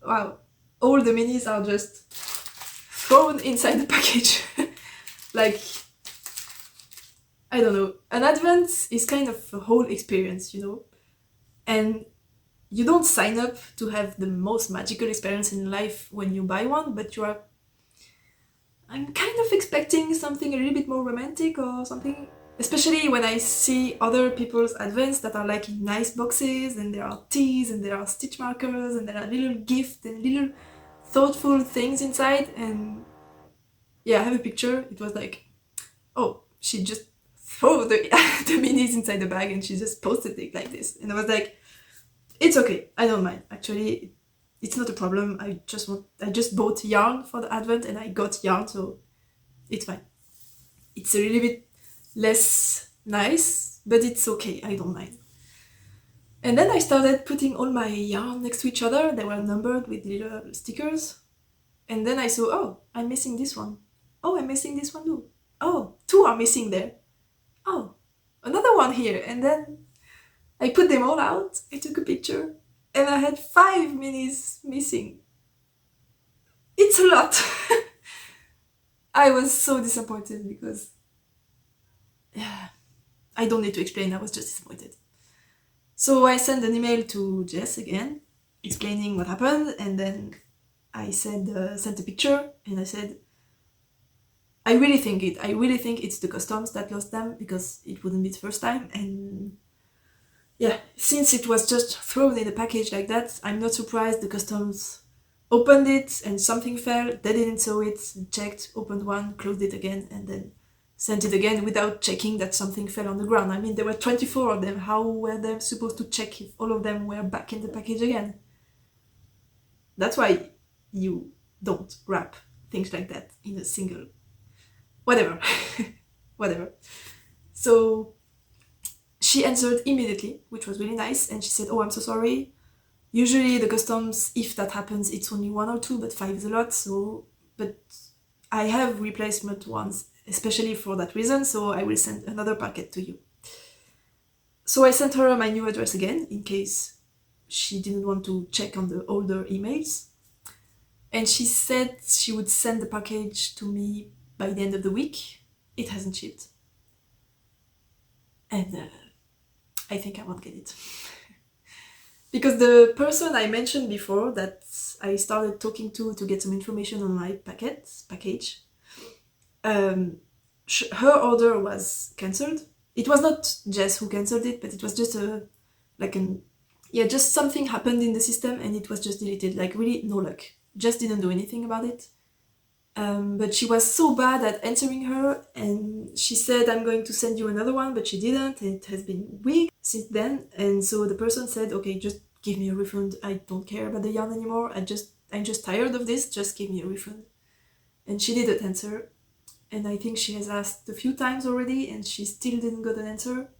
wow, all the minis are just thrown inside the package. Like, I don't know, an advent is kind of a whole experience, you know? And you don't sign up to have the most magical experience in life when you buy one, but I'm kind of expecting something a little bit more romantic or something, especially when I see other people's advents that are like in nice boxes, and there are teas and there are stitch markers and there are little gifts and little thoughtful things inside. And yeah, I have a picture. It was like, oh, she just threw the minis inside the bag and she just posted it like this. And I was like, it's okay, I don't mind. Actually, it's not a problem. I just bought yarn for the advent and I got yarn, so it's fine. It's a little bit less nice, but it's okay, I don't mind. And then I started putting all my yarn next to each other. They were numbered with little stickers. And then I saw, oh, I'm missing this one. Oh, I'm missing this one too. Oh, 2 are missing there. Oh, another one here. And then I put them all out, I took a picture, and I had 5 minis missing. It's a lot. I was so disappointed because, yeah, I don't need to explain, I was just disappointed. So I sent an email to Jess again, explaining what happened, and then I sent a picture, and I said, I really think it's the customs that lost them, because it wouldn't be the first time, and yeah, since it was just thrown in a package like that, I'm not surprised the customs opened it and something fell, they didn't saw it, checked, opened one, closed it again, and then sent it again without checking that something fell on the ground. I mean, there were 24 of them, how were they supposed to check if all of them were back in the package again? That's why you don't wrap things like that in a single... whatever. Whatever. So she answered immediately, which was really nice, and she said, oh, I'm so sorry. Usually the customs, if that happens, it's only 1 or 2, but 5 is a lot, so... But I have replacement ones, especially for that reason, so I will send another packet to you. So I sent her my new address again, in case she didn't want to check on the older emails. And she said she would send the package to me by the end of the week. It hasn't shipped. and I think I won't get it. Because the person I mentioned before that I started talking to get some information on my package, her order was cancelled. It was not Jess who cancelled it, but it was just just something happened in the system and it was just deleted. Like really no luck. Just didn't do anything about it. But she was so bad at answering her, and she said, I'm going to send you another one, but she didn't, and it has been weeks since then. And so the person said, okay, just give me a refund. I don't care about the yarn anymore. I'm just tired of this. Just give me a refund. And she didn't answer. And I think she has asked a few times already, and she still didn't get an answer.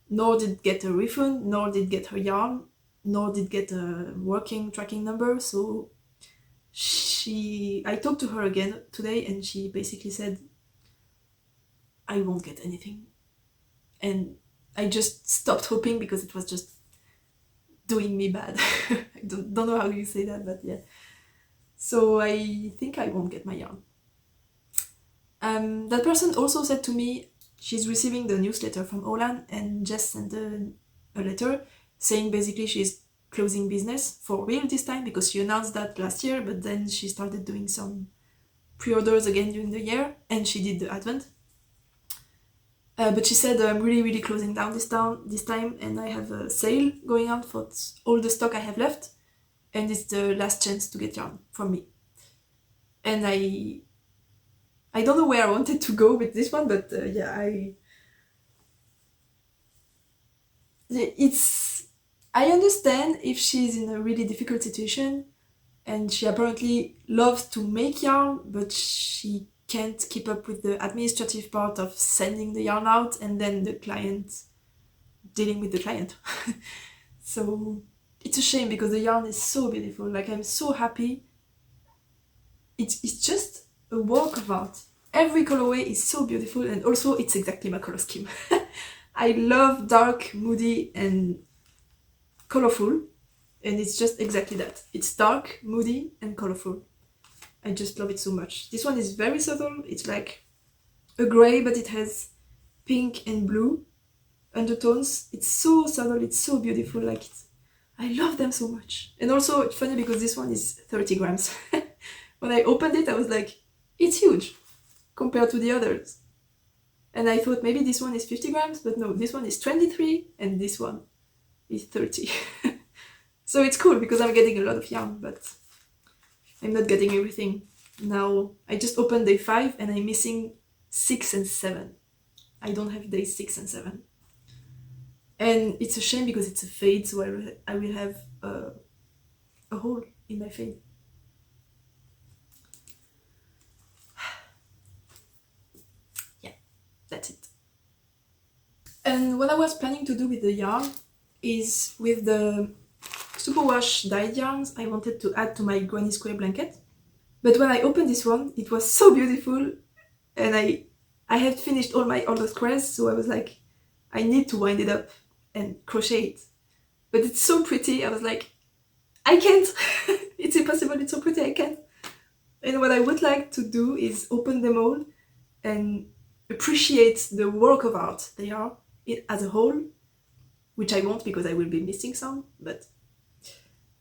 Nor did get a refund, nor did get her yarn, nor did get a working tracking number. So I talked to her again today, and she basically said, I won't get anything. And I just stopped hoping because it was just doing me bad. I don't know how you say that, but yeah. So I think I won't get my yarn. That person also said to me she's receiving the newsletter from Olann and just sent a letter saying basically she's closing business for real this time, because she announced that last year, but then she started doing some pre-orders again during the year, and she did the advent. But she said I'm really closing down this time, and I have a sale going on for all the stock I have left, and it's the last chance to get yarn from me. And I don't know where I wanted to go with this one, but I understand if she's in a really difficult situation and she apparently loves to make yarn, but she can't keep up with the administrative part of sending the yarn out and then the client dealing with the client. So it's a shame because the yarn is so beautiful. Like, I'm so happy. It's just a work of art. Every colorway is so beautiful, and also it's exactly my color scheme. I love dark, moody, and colorful, and it's just exactly that. It's dark, moody, and colorful. I just love it so much. This one is very subtle. It's like a gray, but it has pink and blue undertones. It's so subtle, it's so beautiful. Like, I love them so much. And also, it's funny because this one is 30 grams. When I opened it, I was like, it's huge compared to the others. And I thought maybe this one is 50 grams, but no, this one is 23 and this one is 30. So it's cool because I'm getting a lot of yarn, but I'm not getting everything. Now, I just opened day 5 and I'm missing 6 and 7. I don't have day 6 and 7. And it's a shame because it's a fade, so I will have a hole in my fade. That's it. And what I was planning to do with the yarn is with the superwash dyed yarns I wanted to add to my granny square blanket. But when I opened this one, it was so beautiful, and I had finished all my other squares, so I was like, I need to wind it up and crochet it. But it's so pretty, I was like, I can't. It's impossible, it's so pretty, I can't. And what I would like to do is open them all and appreciate the work of art they are as a whole, which I won't because I will be missing some,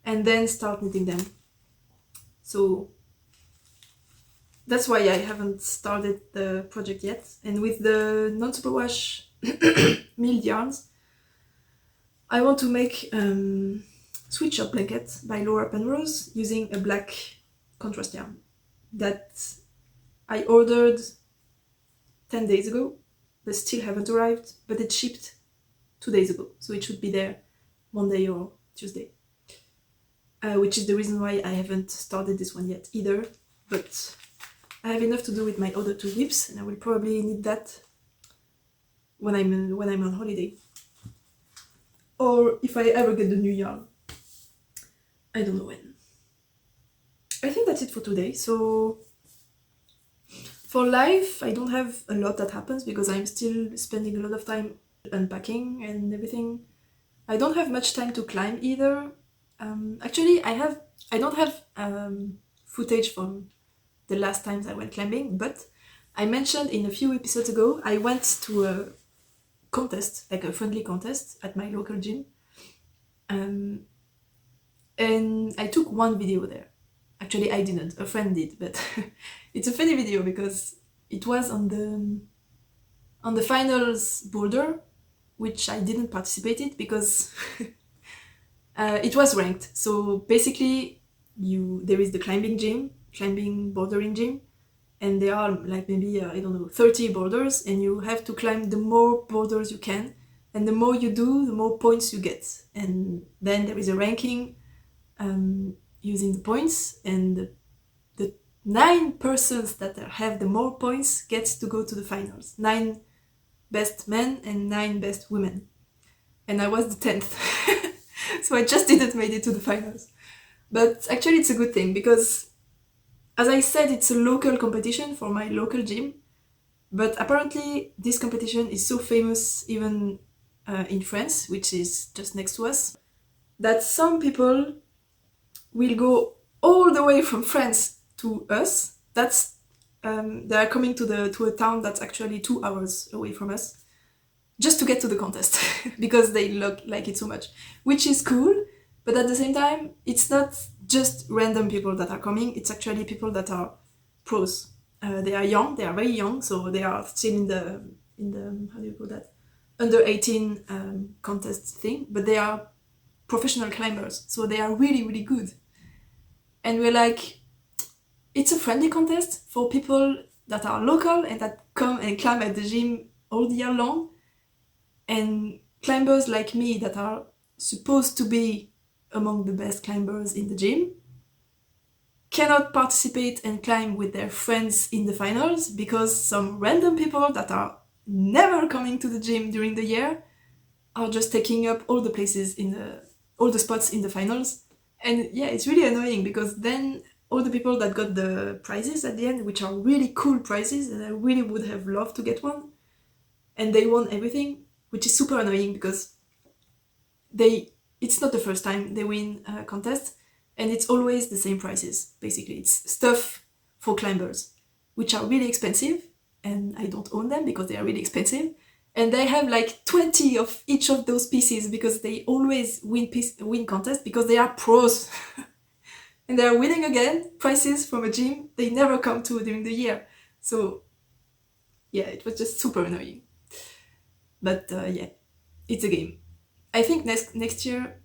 and then start knitting them. So that's why I haven't started the project yet. And with the non-superwash milled yarns, I want to make Sweet Shop blanket by Laura Penrose using a black contrast yarn that I ordered 10 days ago, but still haven't arrived, but it shipped 2 days ago, so it should be there Monday or Tuesday. Which is the reason why I haven't started this one yet either, but I have enough to do with my other 2 whips, and I will probably need that when I'm on holiday. Or if I ever get the new yarn. I don't know when. I think that's it for today, so for life, I don't have a lot that happens because I'm still spending a lot of time unpacking and everything. I don't have much time to climb either. Actually, I don't have footage from the last times I went climbing, but I mentioned in a few episodes ago I went to a contest, like a friendly contest at my local gym. And I took one video there. Actually, I didn't, a friend did, but it's a funny video because it was on the finals boulder, which I didn't participate in because it was ranked. So basically, there is the climbing bouldering gym, and there are like maybe, I don't know, 30 boulders, and you have to climb the more boulders you can, and the more you do, the more points you get. And then there is a ranking using the points, and the 9 persons that have the more points gets to go to the finals. 9 best men and 9 best women. And I was the 10th. So I just didn't make it to the finals. But actually it's a good thing because, as I said, it's a local competition for my local gym. But apparently this competition is so famous even in France, which is just next to us, that some people will go all the way from France to us. They are coming to a town that's actually 2 hours away from us, just to get to the contest because they like it so much, which is cool. But at the same time, it's not just random people that are coming, it's actually people that are pros. They are young, they are very young, so they are still in the how do you call that, under 18 contest thing, but they are professional climbers, so they are really, really good. And we're like, it's a friendly contest for people that are local and that come and climb at the gym all year long. And climbers like me that are supposed to be among the best climbers in the gym cannot participate and climb with their friends in the finals because some random people that are never coming to the gym during the year are just taking up all the places all the spots in the finals. And yeah, it's really annoying because then all the people that got the prizes at the end, which are really cool prizes, and I really would have loved to get one, and they won everything, which is super annoying because it's not the first time they win a contest, and it's always the same prices. Basically, it's stuff for climbers, which are really expensive, and I don't own them because they are really expensive. And they have like 20 of each of those pieces because they always win contests because they are pros. And they are winning again prices from a gym they never come to during the year. So yeah, it was just super annoying. But yeah, it's a game. I think next year,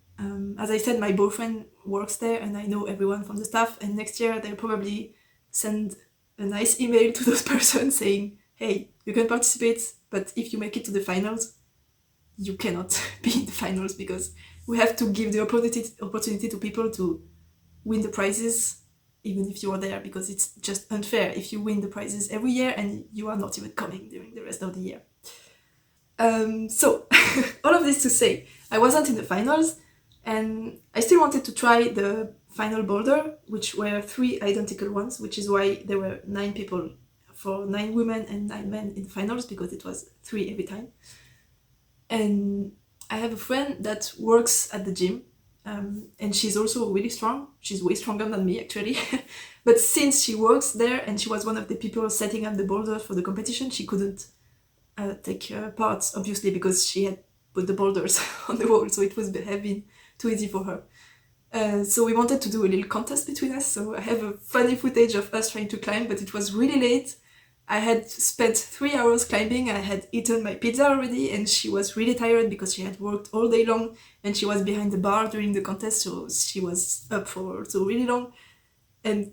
as I said, my boyfriend works there and I know everyone from the staff, and next year they'll probably send a nice email to those persons saying, hey, you can participate, but if you make it to the finals, you cannot be in the finals because we have to give the opportunity to people to win the prizes even if you are there, because it's just unfair if you win the prizes every year and you are not even coming during the rest of the year. So all of this to say, I wasn't in the finals and I still wanted to try the final boulder, which were 3 identical ones, which is why there were 9 people, for 9 women and 9 men in the finals, because it was 3 every time. And I have a friend that works at the gym, and she's also really strong. She's way stronger than me, actually. But since she works there and she was one of the people setting up the boulders for the competition, she couldn't take part, obviously, because she had put the boulders on the wall, so it would have been too easy for her. So we wanted to do a little contest between us, so I have a funny footage of us trying to climb, but it was really late. I had spent 3 hours climbing, I had eaten my pizza already, and she was really tired because she had worked all day long, and she was behind the bar during the contest, so she was up for also really long. And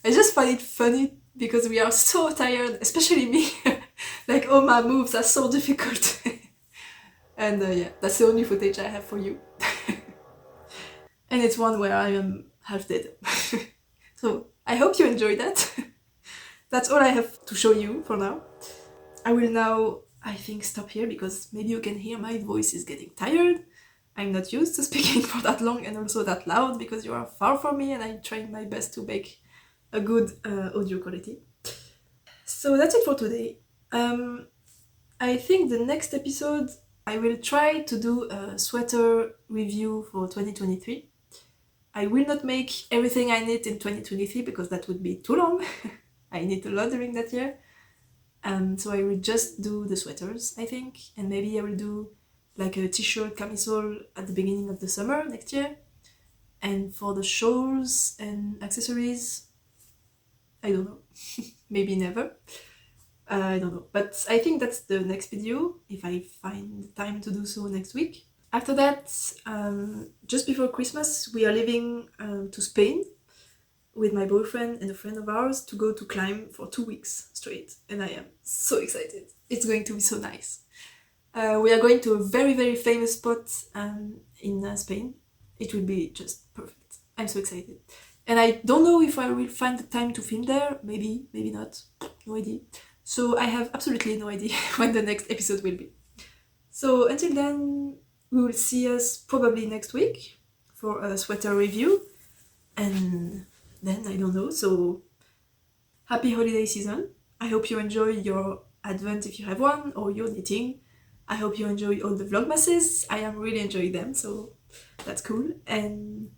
I just find it funny because we are so tired, especially me. Like, all my moves are so difficult. And yeah, that's the only footage I have for you. And it's one where I am half dead. So I hope you enjoyed that. That's all I have to show you for now. I will now, I think, stop here because maybe you can hear my voice is getting tired. I'm not used to speaking for that long and also that loud because you are far from me and I'm trying my best to make a good audio quality. So that's it for today. I think the next episode I will try to do a sweater review for 2023. I will not make everything I need in 2023 because that would be too long. I need a lot during that year. So I will just do the sweaters, I think, and maybe I will do like a t-shirt camisole at the beginning of the summer next year. And for the shawls and accessories, I don't know. Maybe never. I don't know. But I think that's the next video, if I find the time to do so next week. After that, just before Christmas, we are leaving to Spain with my boyfriend and a friend of ours to go to climb for 2 weeks straight. And I am so excited. It's going to be so nice. We are going to a very, very famous spot in Spain. It will be just perfect. I'm so excited. And I don't know if I will find the time to film there. Maybe, maybe not. No idea. So I have absolutely no idea when the next episode will be. So until then, we will see us probably next week for a sweater review. And then, I don't know, so happy holiday season. I hope you enjoy your advent if you have one, or your knitting. I hope you enjoy all the vlogmases. I am really enjoying them, so that's cool. And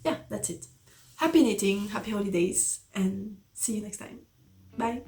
yeah, that's it. Happy knitting, happy holidays, and see you next time. Bye!